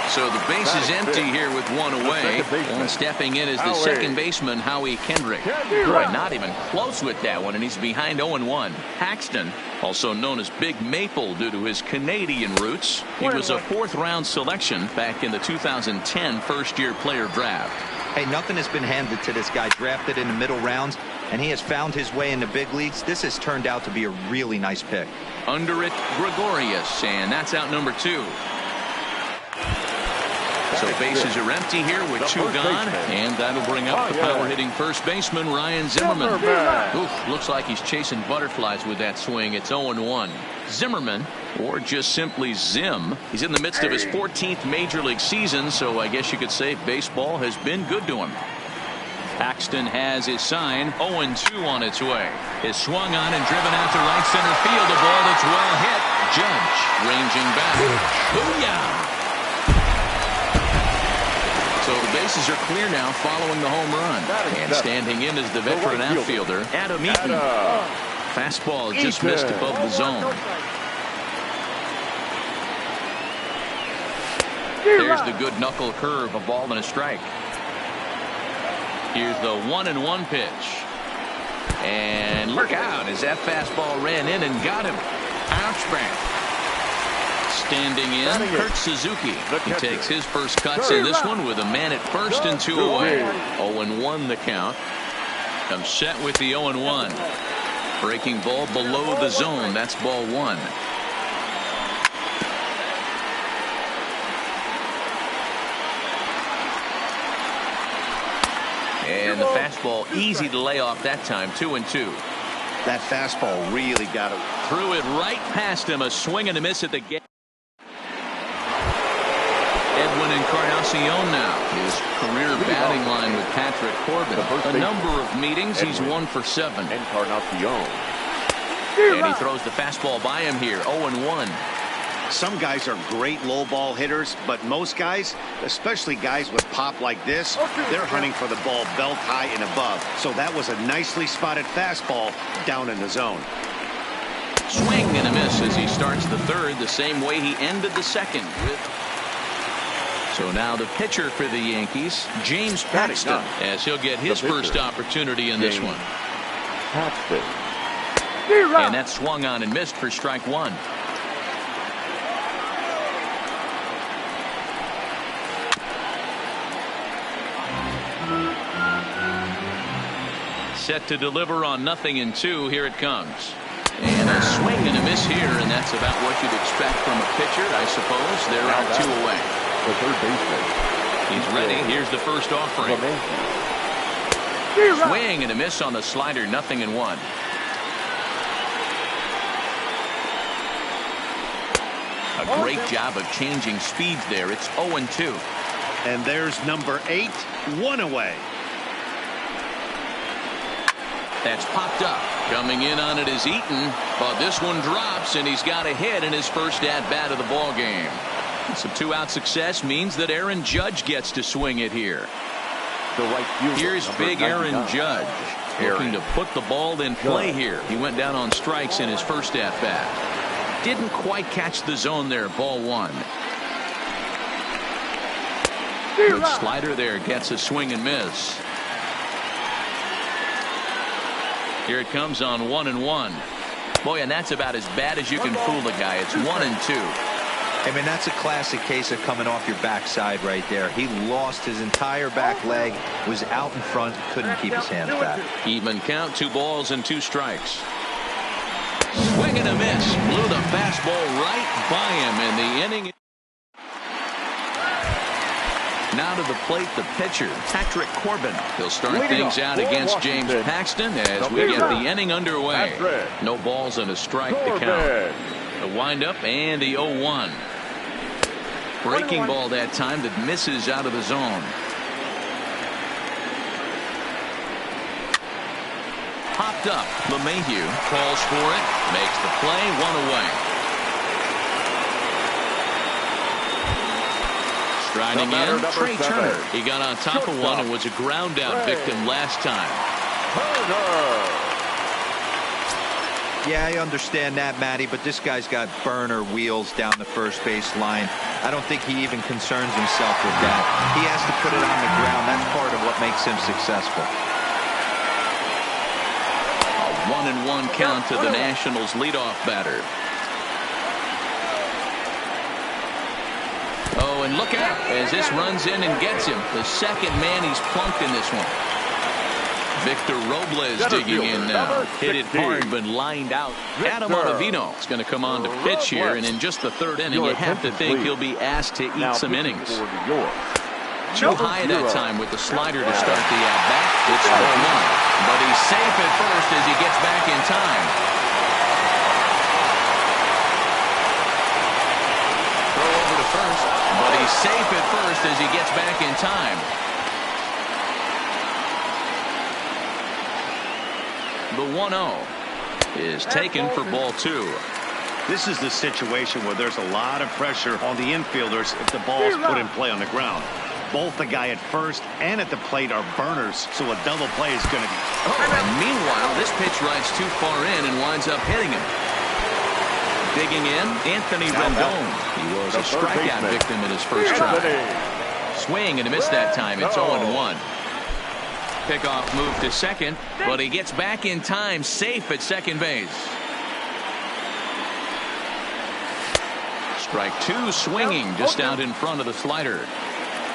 So the base is empty here with one away. And stepping in is the second baseman, Howie Kendrick. Not even close with that one, and he's behind 0-1. Paxton, also known as Big Maple due to his Canadian roots. He was a fourth-round selection back in the 2010 first-year player draft. Hey, nothing has been handed to this guy. Drafted in the middle rounds, and he has found his way in the big leagues. This has turned out to be a really nice pick. Under it, Gregorius, and that's out number 2. So bases are empty here with 2 gone, and that'll bring up the power-hitting first baseman, Ryan Zimmerman. Oof, looks like he's chasing butterflies with that swing. It's 0-1. Zimmerman, or just simply Zim, he's in the midst of his 14th Major League season, so I guess you could say baseball has been good to him. Paxton has his sign. 0-2 on its way. Is swung on and driven out to right center field. A ball that's well hit. Judge ranging back. Booyah! So the bases are clear now following the home run. And standing in is the veteran outfielder, Adam Eaton. Fastball just missed above the zone. There's the good knuckle curve, a ball and a strike. Here's the 1-1 pitch. And look out as that fastball ran in and got him. Ouch back. Standing in, Kurt Suzuki. He takes his first cuts in this one with a man at first and 2 away. 0-1 the count. Comes set with the 0-1. Breaking ball below the zone. That's ball 1. And the fastball easy to lay off that time. 2-2. That fastball really got him. Threw it right past him. A swing and a miss at the gate. Edwin Encarnacion now. His career batting line with Patrick Corbin. A number of meetings. He's 1 for 7. Encarnacion. And he throws the fastball by him here. 0-1. Some guys are great low ball hitters, but most guys, especially guys with pop like this, they're hunting for the ball belt high and above. So that was a nicely spotted fastball down in the zone. Swing and a miss as he starts the third the same way he ended the second. So now the pitcher for the Yankees, James Paxton, as he'll get his first opportunity in this one. Paxton. And that swung on and missed for strike 1. Set to deliver on 0-2. Here it comes. And a swing and a miss here, and that's about what you'd expect from a pitcher, I suppose. They're out 2 away. The third baseman. He's ready. Here's the first offering. Swing and a miss on the slider. 0-1. A great job of changing speeds there. It's 0-2. And there's number 8, 1 away. That's popped up. Coming in on it is Eaton, but this one drops, and he's got a hit in his first at-bat of the ball game. Some 2-out success means that Aaron Judge gets to swing it here. Here's big Aaron Judge looking to put the ball in play here. He went down on strikes in his first at-bat. Didn't quite catch the zone there. Ball 1. Good slider there. Gets a swing and miss. Here it comes on 1-1. Boy, and that's about as bad as you can fool the guy. It's 1-2. I mean, that's a classic case of coming off your backside right there. He lost his entire back leg, was out in front, couldn't keep his hands back. Even count, 2 balls and 2 strikes. Swing and a miss. Blew the fastball right by him in the inning. Now to the plate, the pitcher, Patrick Corbin. He'll start things out against James Paxton as we get the inning underway. No balls and a strike to count. The windup and the 0-1. Breaking ball that time that misses out of the zone. popped up. LeMahieu calls for it, makes the play, 1 away. Striding in, Trey Turner. He got on top of one and was a ground out victim last time. Yeah, I understand that, Matty, but this guy's got burner wheels down the first base line. I don't think he even concerns himself with that. He has to put it on the ground. That's part of what makes him successful. A 1-1 count to the Nationals leadoff batter. Oh, and look out as this runs in and gets him. The second man he's plunked in this one. Victor Robles digging in now. Hit it hard but lined out. Adam Ottavino is going to come on to pitch here, and in just the third inning you have to think he'll be asked to eat some innings. Too high that time with the slider to start the at-bat. It's 1-1, but he's safe at first as he gets back in time. Throw over to first, but he's safe at first as he gets back in time. The 1-0 is taken for ball 2. This is the situation where there's a lot of pressure on the infielders if the ball's put in play on the ground. Both the guy at first and at the plate are burners, so a double play is going to be. And meanwhile, this pitch rides too far in and winds up hitting him. Digging in, Anthony Rendon. He was a strikeout victim in his first try. Swing and a miss that time. It's 0-1. Pickoff move to second, but he gets back in time, safe at second base. Strike 2, swinging just out in front of the slider.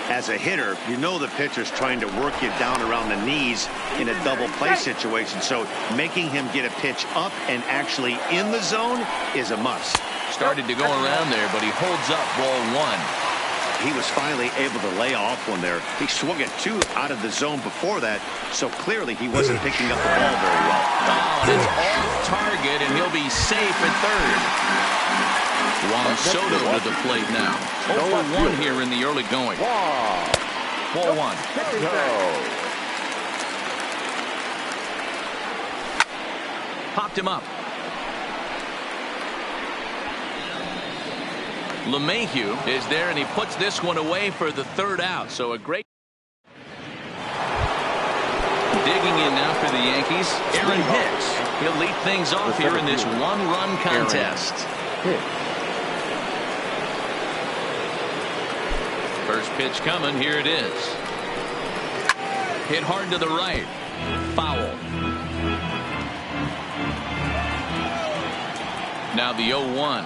As a hitter, you know the pitcher's trying to work you down around the knees in a double play situation, so making him get a pitch up and actually in the zone is a must. Started to go around there, but he holds up ball 1. He was finally able to lay off one there. He swung at 2 out of the zone before that, so clearly he wasn't picking up the ball very well. Oh, it's off target, and he'll be safe at third. Juan Soto to the plate now. 0-1 here in the early going. Ball 1. Popped him up. LeMahieu is there, and he puts this one away for the third out. So a great digging in now for the Yankees. Aaron Hicks. He'll lead things off here in this one-run contest. First pitch coming. Here it is. Hit hard to the right. Foul. Now the 0-1.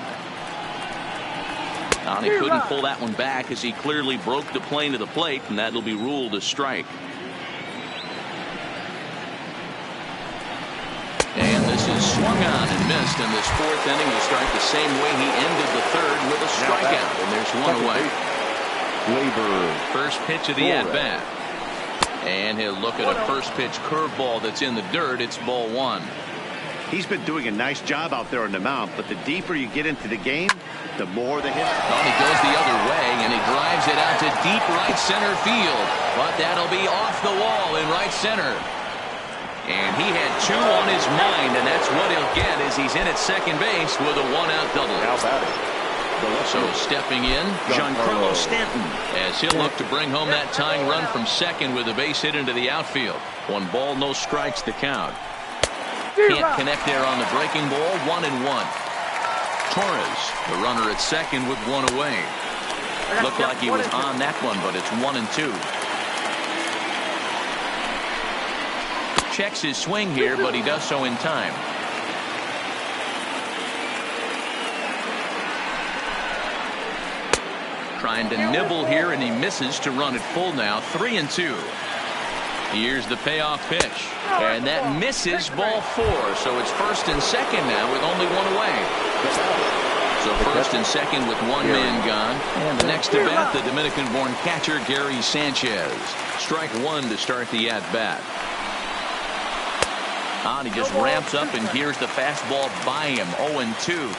He couldn't pull that one back as he clearly broke the plane to the plate, and that'll be ruled a strike. And this is swung on and missed, and this fourth inning will start the same way he ended the third with a strikeout, and there's one away. First pitch of the at-bat. And he'll look at a first pitch curveball that's in the dirt. It's ball 1. He's been doing a nice job out there on the mound, but the deeper you get into the game, the more the hit. He goes the other way, and he drives it out to deep right center field. But that'll be off the wall in right center. And he had 2 on his mind, and that's what he'll get as he's in at second base with a 1-out double. So stepping in, Giancarlo Stanton, as he'll look to bring home that tying run from second with a base hit into the outfield. 1 ball, no strikes the count. Can't connect there on the breaking ball. 1-1. Torres, the runner at second with 1 away. Looked like he was on that one, but it's 1-2. Checks his swing here, but he does so in time. Trying to nibble here, and he misses to run it full now. 3-2. Here's the payoff pitch, and that misses ball 4. So it's first and second now with only 1 away. So first and second with 1 man gone. And the next to bat, the Dominican-born catcher Gary Sanchez. Strike 1 to start the at-bat. He just ramps up, and here's the fastball by him. 0-2.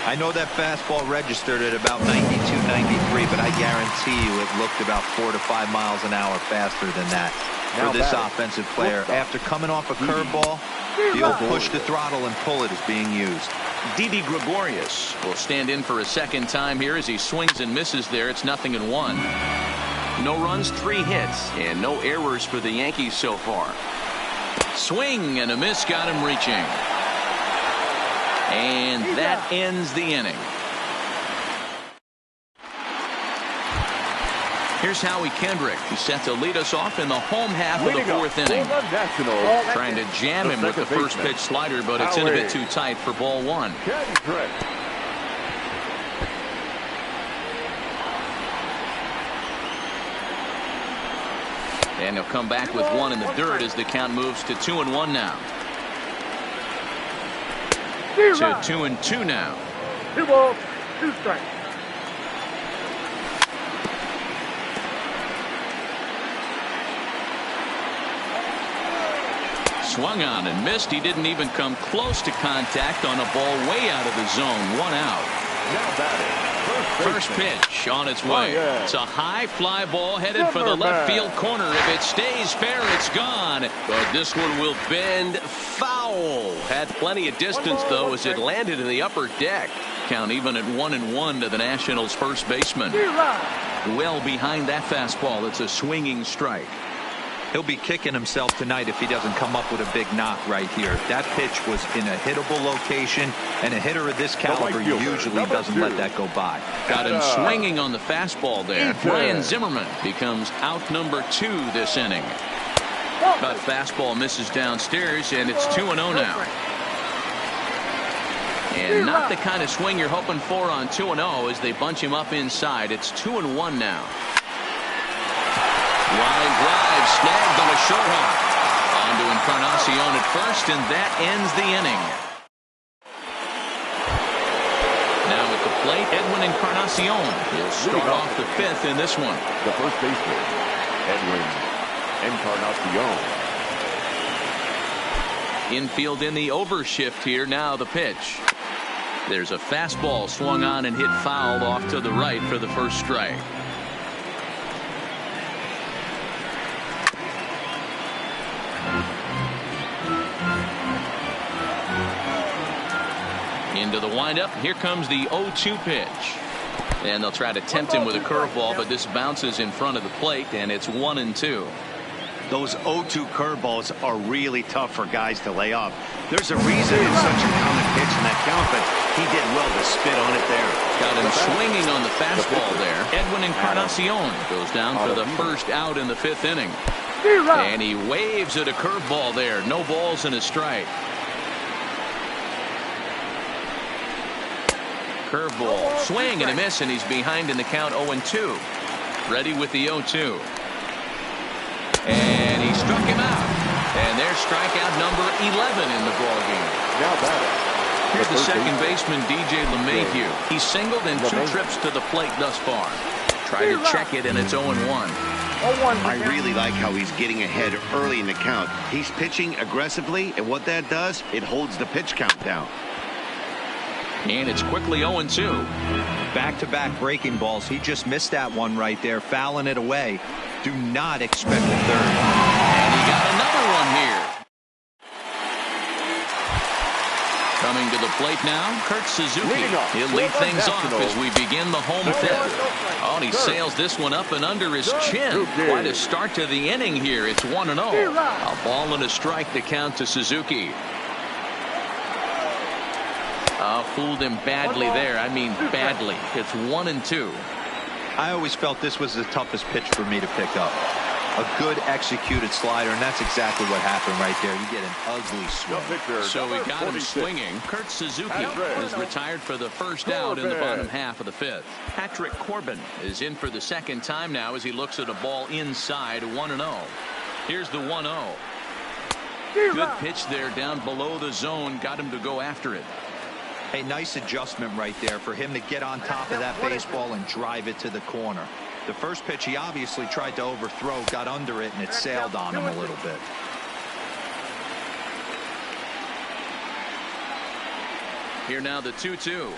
I know that fastball registered at about 92, 93, but I guarantee you it looked about 4 to 5 miles an hour faster than that for this offensive player. After coming off a curveball, The old push the throttle and pull it is being used. Didi Gregorius will stand in for a second time here as he swings and misses there. It's 0-1. No runs, 3 hits, and no errors for the Yankees so far. Swing and a miss, got him reaching. And that ends the inning. Here's Howie Kendrick. He's set to lead us off in the home half of the 4th inning. Trying to jam him with the first pitch slider, but it's in a bit too tight for ball 1. Kendrick. And he'll come back with 1 in the dirt as the count moves to 2-1 now. To 2-2 now. 2 balls, 2 strikes. Swung on and missed. He didn't even come close to contact on a ball way out of the zone. 1 out. Now batting. First pitch on its way. It's a high fly ball headed for the left field corner. If it stays fair, it's gone. But this one will bend foul. Had plenty of distance, though, as it landed in the upper deck. Count even at 1-1 to the Nationals' first baseman. Well behind that fastball. It's a swinging strike. He'll be kicking himself tonight if he doesn't come up with a big knock right here. That pitch was in a hittable location, and a hitter of this caliber usually doesn't let that go by. Got him swinging on the fastball there. Ryan Zimmerman becomes out number 2 this inning. But fastball misses downstairs, and it's 2-0 now. And not the kind of swing you're hoping for on 2-0 as they bunch him up inside. It's 2-1 now. Line drive snagged on a short hop. On to Encarnacion at first, and that ends the inning. Now at the plate, Edwin Encarnacion. He'll start off the 5th in this one. The first baseman, Edwin Encarnacion. Infield in the overshift here. Now the pitch. There's a fastball swung on and hit foul off to the right for the first strike. Into the windup. Here comes the 0-2 pitch. And they'll try to tempt him with a curveball, but this bounces in front of the plate, and it's 1-2. Those 0-2 curveballs are really tough for guys to lay off. There's a reason it's such a common pitch in that count, but he did well to spit on it there. Got him swinging on the fastball there. Edwin Encarnacion goes down for the first out in the 5th inning. And he waves at a curveball there. No balls and a strike. Curveball, swing and a miss, and he's behind in the count 0-2. Ready with the 0-2. And he struck him out. And there's strikeout number 11 in the ballgame. Now batting. Here's the second baseman, DJ LeMahieu. He's singled in 2 trips to the plate thus far. Try to check it, and it's 0-1. I really like how he's getting ahead early in the count. He's pitching aggressively, and what that does, it holds the pitch count down. And it's quickly 0-2. Back-to-back breaking balls. He just missed that one right there, fouling it away. Do not expect a third. And he got another one here. Coming to the plate now, Kurt Suzuki. He'll lead things off as we begin the home 5th. Oh, and he sails this one up and under his chin. Quite a start to the inning here. It's 1-0. A ball and a strike to count to Suzuki. Fooled him badly there. I mean badly. It's 1-2. I always felt this was the toughest pitch for me to pick up. A good executed slider, and that's exactly what happened right there. You get an ugly swing. So we got him swinging. Kurt Suzuki is retired for the first out in the bottom half of the 5th. Patrick Corbin is in for the second time now as he looks at a ball inside. 1-0. Here's the 1-0. Good pitch there down below the zone. Got him to go after it. A nice adjustment right there for him to get on top of that baseball and drive it to the corner. The first pitch he obviously tried to overthrow, got under it, and it sailed on him a little bit. Here now the 2-2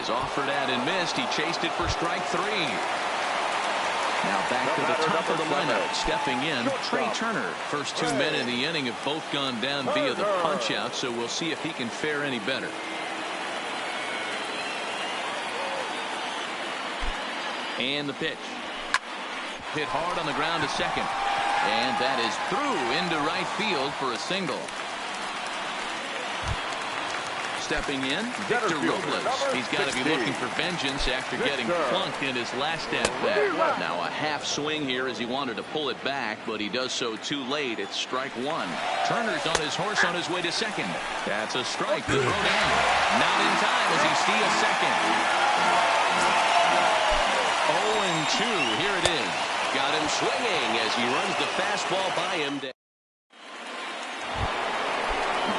is offered at and missed. He chased it for strike 3. Now back to the top of the lineup. Stepping in, Trey Turner. First 2 men in the inning have both gone down via the punch-out, so we'll see if he can fare any better. And the pitch. Hit hard on the ground to second. And that is through into right field for a single. Stepping in, Victor Robles. He's got to be looking for vengeance after getting plunked in his last at-bat. Now a half swing here as he wanted to pull it back, but he does so too late. It's strike one. Turner's on his horse on his way to second. That's a strike to throw down. Not in time as he steals second. 0-2. Here it is. Got him swinging as he runs the fastball by him.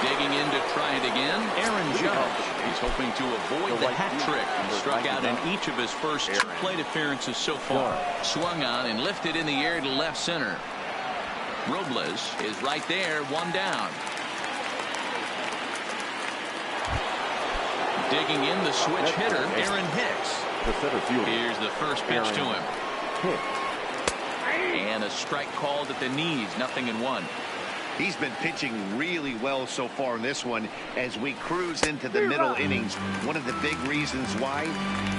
Digging in to try it again, Aaron Judge. He's hoping to avoid the hat trick. He struck out in each of his first 2 plate appearances so far. Swung on and lifted in the air to left center. Robles is right there, 1 down. Digging in the switch hitter, Aaron Hicks. Here's the first pitch to him. And a strike called at the knees, 0-1. He's been pitching really well so far in this one as we cruise into the middle innings. One of the big reasons why,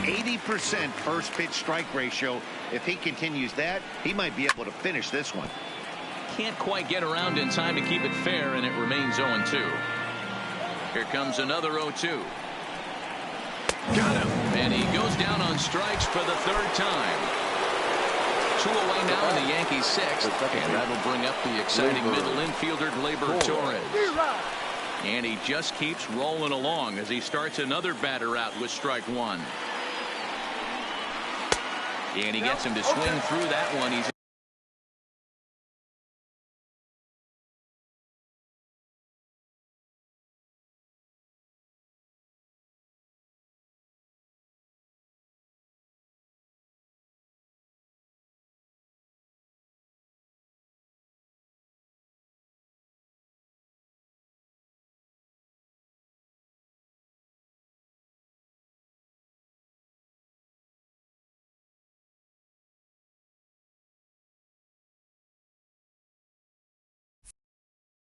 80% first pitch strike ratio. If he continues that, he might be able to finish this one. Can't quite get around in time to keep it fair, and it remains 0-2. Here comes another 0-2. Got him. And he goes down on strikes for the 3rd time. 2 away now in the Yankees' 6th, and that'll bring up the exciting middle infielder Gleyber Torres. And he just keeps rolling along as he starts another batter out with strike 1. And he gets him to swing through that one. He's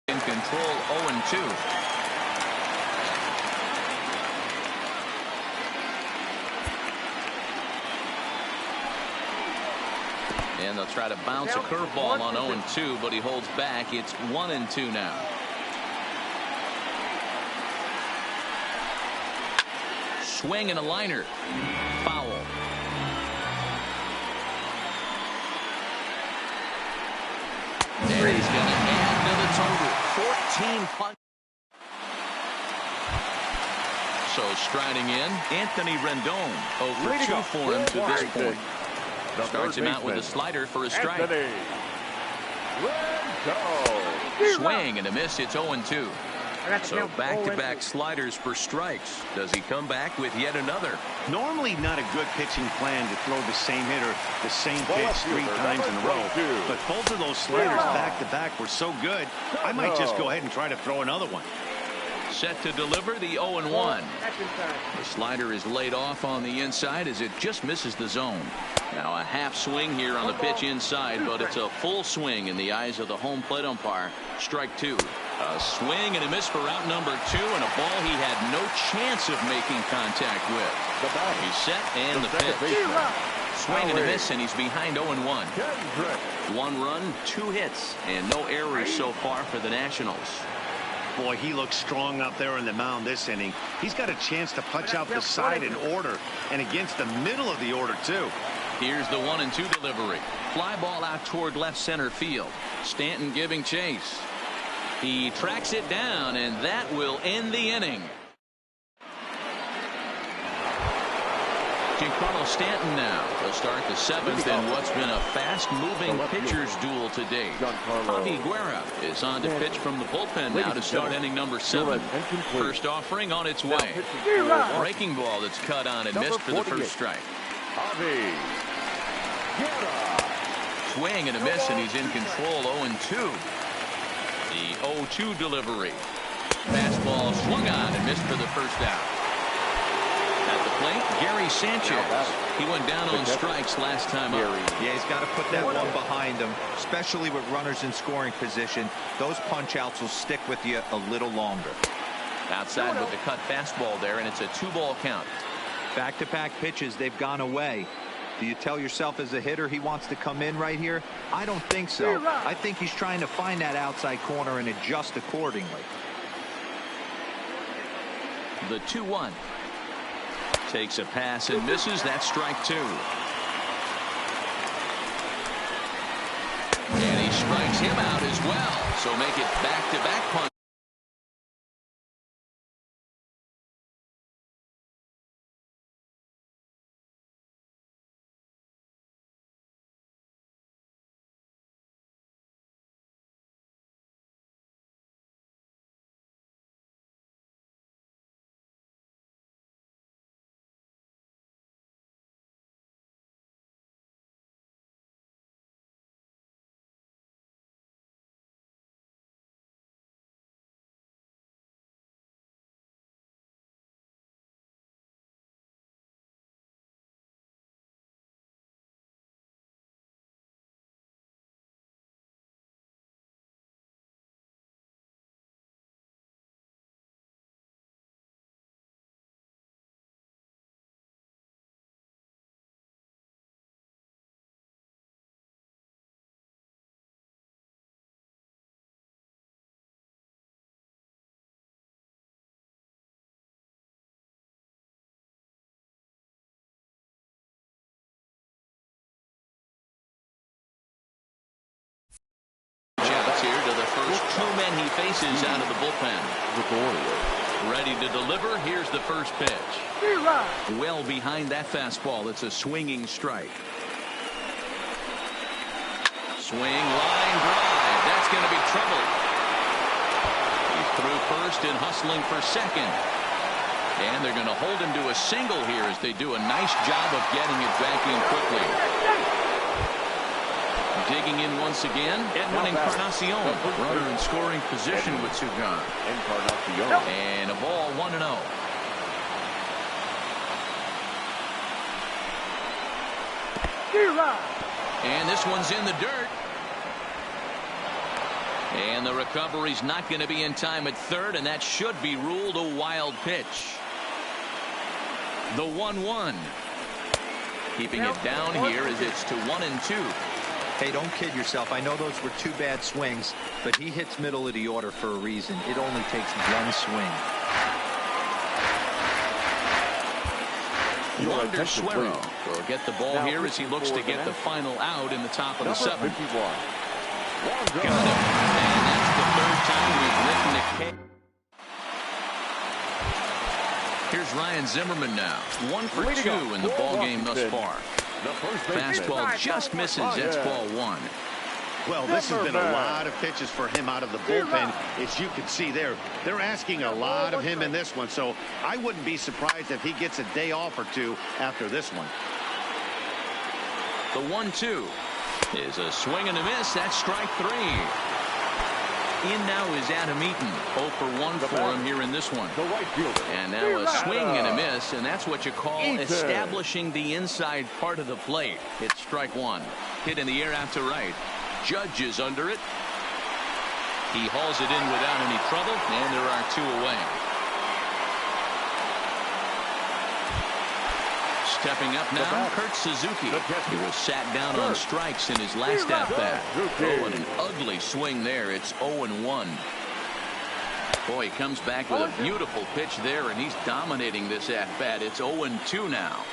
in control, 0-2. And they'll try to bounce a curveball on 0-2, but he holds back. It's 1-2 now. Swing and a liner. Foul. There he's going to add to the total. 14 punch. So striding in, Anthony Rendon. Over 2 for him to this point. Starts him out with a slider for a strike. Swing and a miss. It's 0-2. So back-to-back sliders for strikes. Does he come back with yet another? Normally not a good pitching plan to throw the same hitter the same pitch 3 times in a row. But both of those sliders back-to-back were so good, I might just go ahead and try to throw another one. Set to deliver the 0-1. The slider is laid off on the inside as it just misses the zone. Now a half swing here on the pitch inside, but it's a full swing in the eyes of the home plate umpire. Strike 2. A swing and a miss for out number 2, and a ball he had no chance of making contact with. He's set and the pitch. Swing and a miss, and he's behind 0-1. 1 run, 2 hits, and no errors so far for the Nationals. Boy, he looks strong out there in the mound this inning. He's got a chance to punch out the side in order, and against the middle of the order, too. Here's the 1-2 delivery. Fly ball out toward left center field. Stanton giving chase. He tracks it down, and that will end the inning. Giancarlo Stanton now. He'll start the 7th in what's been a fast-moving pitcher's duel to date. Javi Guerra is on to pitch from the bullpen now to start inning number 7. First offering on its way. Breaking ball that's cut on and missed for the first strike. Swing and a miss, and he's in control. 0-2. The 0-2 delivery. Fastball swung on and missed for the first out. At the plate, Gary Sanchez. He went down on strikes last time up. Yeah, he's got to put that one behind him, especially with runners in scoring position. Those punch outs will stick with you a little longer. Outside with the cut fastball there, and it's a 2-ball count. Back-to-back pitches, they've gone away. Do you tell yourself as a hitter he wants to come in right here? I don't think so. I think he's trying to find that outside corner and adjust accordingly. The 2-1. Takes a pass and misses. That's strike 2. And he strikes him out as well. So make it back-to-back punch. Here to the first 2 men he faces out of the bullpen. Ready to deliver. Here's the first pitch. Well behind that fastball. It's a swinging strike. Swing, line drive. That's going to be trouble. He's through first and hustling for second. And they're going to hold him to a single here as they do a nice job of getting it back in quickly. Digging in once again, Edwin Encarnacion. Runner in scoring position with 2 gone. And a ball 1-0. And this one's in the dirt. And the recovery's not going to be in time at third, and that should be ruled a wild pitch. The 1-1. Keeping it down here as it's to 1-2. Hey, don't kid yourself. I know those were 2 bad swings, but he hits middle of the order for a reason. It only takes 1 swing. Wander Suero will get the ball here as he looks to get the final out in the top of the 7th. Got him. And that's the 3rd time we've written a K. Here's Ryan Zimmerman now. 1 for 2 in the ball game thus far. Fastball just misses. That's ball 1. Well, this has been a lot of pitches for him out of the bullpen. As you can see there, they're asking a lot of him in this one. So I wouldn't be surprised if he gets a day off or 2 after this one. The 1-2 is a swing and a miss. That's strike 3. In now is Adam Eaton. 0 for 1 for him here in this one. And now a swing and a miss, and that's what you call establishing the inside part of the plate. It's strike 1. Hit in the air out to right. Judge is under it. He hauls it in without any trouble, and there are 2 away. Stepping up now, Kurt Suzuki. He was sat down on strikes in his last at-bat. Oh, and an ugly swing there. It's 0-1. Boy, he comes back with a beautiful pitch there, and he's dominating this at-bat. It's 0-2 now.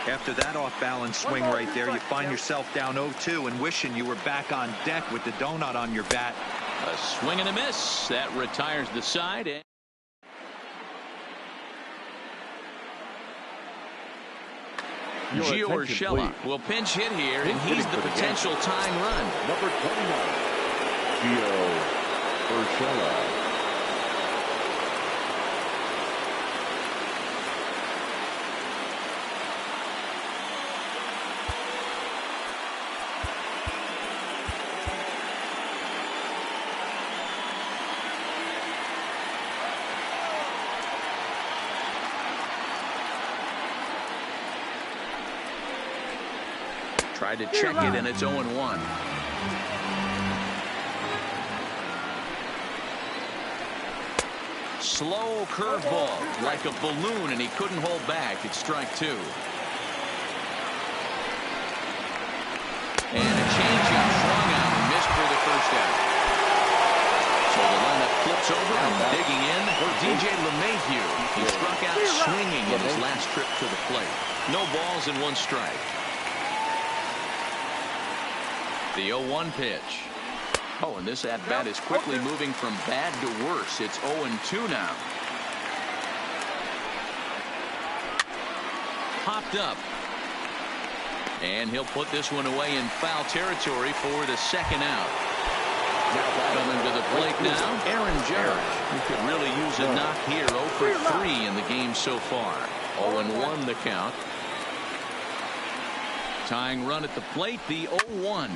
After that off-balance swing right there, you find yourself down 0-2 and wishing you were back on deck with the donut on your bat. A swing and a miss. That retires the side. Gio Urshela will pinch hit here, and he's the potential tying run. Number 29, Gio Urshela. Tried to check it, and it's 0-1. Slow curveball, like a balloon, and he couldn't hold back. It's strike 2. And a changeup swung out and missed for the first out. So the lineup flips over and digging in. DJ LeMahieu. He struck out swinging in his last trip to the plate. No balls and 1 strike. The 0-1 pitch. Oh, and this at-bat is quickly moving from bad to worse. It's 0-2 now. Popped up. And he'll put this one away in foul territory for the second out. Coming to the plate now, Aaron Judge. He could really use a knock here. 0 for 3 in the game so far. 0-1 the count. Tying run at the plate, the 0-1.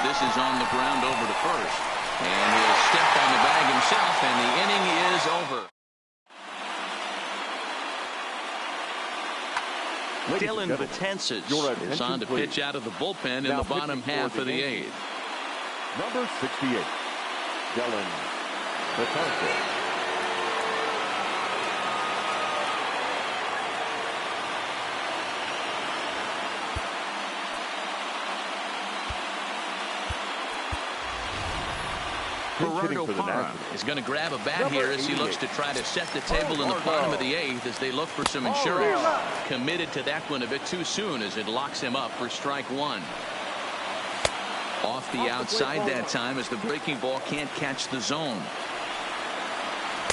This is on the ground over to first. And he'll step on the bag himself, and the inning is over. Dylan Betances is on to pitch out of the bullpen in the bottom half of the 8th. Number 68, Dylan Betances. Gerardo Parra is going to grab a bat here as he looks to try to set the table in the bottom of the 8th as they look for some insurance. Committed to that one a bit too soon as it locks him up for strike 1. Off the outside that time as the breaking ball can't catch the zone.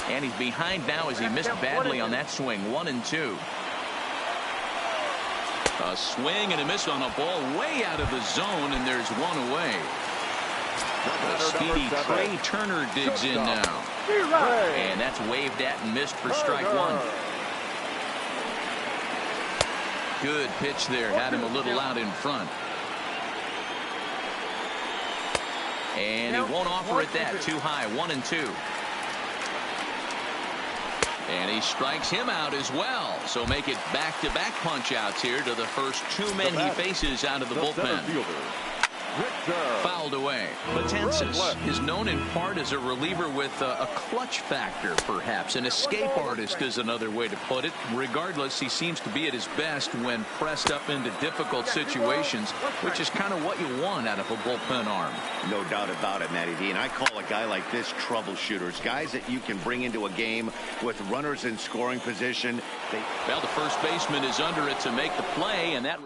And he's behind now as he missed badly on that swing. 1-2. A swing and a miss on a ball way out of the zone, and there's 1 away. The speedy Trey Turner digs in now. And that's waved at and missed for strike 1. Good pitch there. Had him a little out in front. And he won't offer it that. Too high. 1-2. And he strikes him out as well. So make it back-to-back punch-outs here to the first 2 men he faces out of the bullpen. Fouled away. Betances is known in part as a reliever with a clutch factor, perhaps. An escape artist is another way to put it. Regardless, he seems to be at his best when pressed up into difficult situations, which is kind of what you want out of a bullpen arm. No doubt about it, Matty D. And I call a guy like this troubleshooters. Guys that you can bring into a game with runners in scoring position. Well, the first baseman is under it to make the play, and that...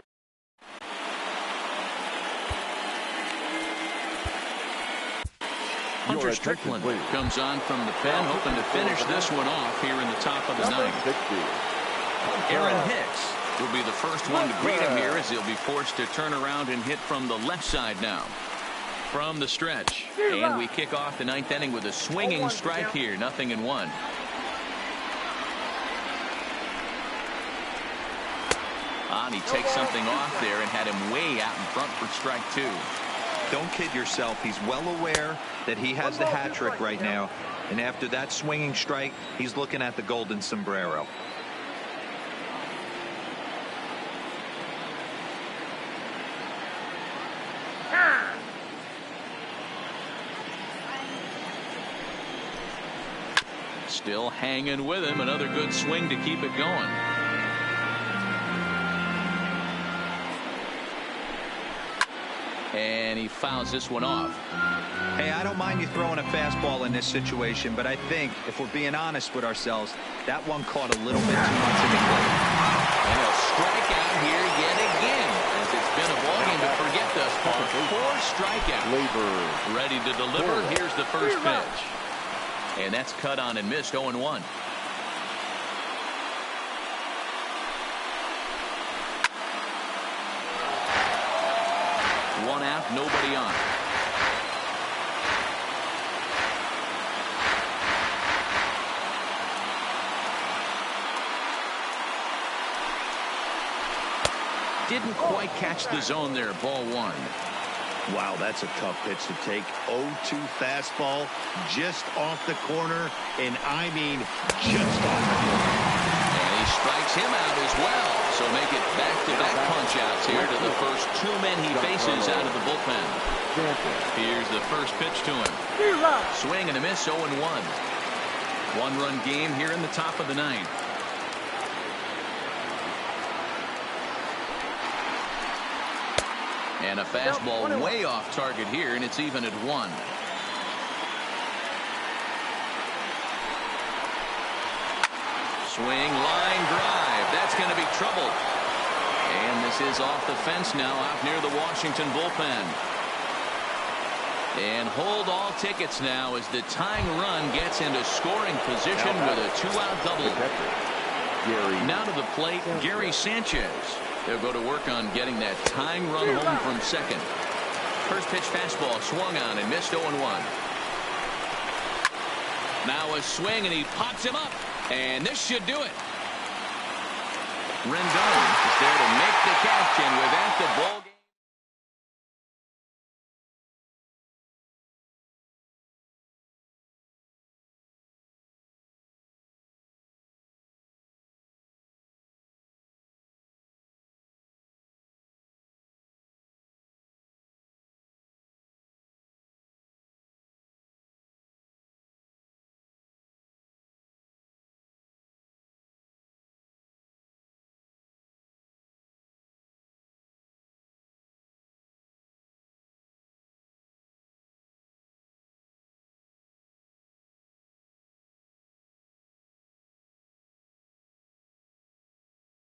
Hunter Strickland comes on from the pen, hoping to finish this one off here in the top of the 9th. Aaron Hicks will be the first one to greet him here as he'll be forced to turn around and hit from the left side now. From the stretch. And we kick off the 9th inning with a swinging strike here. 0-1. He takes something off there and had him way out in front for strike 2. Don't kid yourself. He's well aware that he has the hat trick right now. And after that swinging strike, he's looking at the golden sombrero. Still hanging with him. Another good swing to keep it going. And he fouls this one off. Hey, I don't mind you throwing a fastball in this situation, but I think if we're being honest with ourselves, that one caught a little bit too much in the plate. And a strikeout here yet again, as it's been a ballgame to forget thus far. 4 strikeouts. Ready to deliver. Here's the first pitch. And that's cut on and missed. 0-1. One out, nobody on. Didn't quite catch the zone there. Ball 1. Wow, that's a tough pitch to take. 0-2 fastball just off the corner, and I mean just off the corner. And he strikes him out as well. So make it back-to-back punch-outs here to the first two men he faces out of the bullpen. Here's the first pitch to him. Swing and a miss, 0-1. One-run game here in the top of the ninth. And a fastball way off target here, and it's even at 1. Swing, line drive. That's going to be trouble. And this is off the fence now out near the Washington bullpen. And hold all tickets now as the tying run gets into scoring position with a 2-out double. Now to the plate, Gary Sanchez. They'll go to work on getting that tying run home from second. First pitch fastball swung on and missed, 0-1. Now a swing and he pops him up. And this should do it. Rendon is there to make the catch, and with that the ball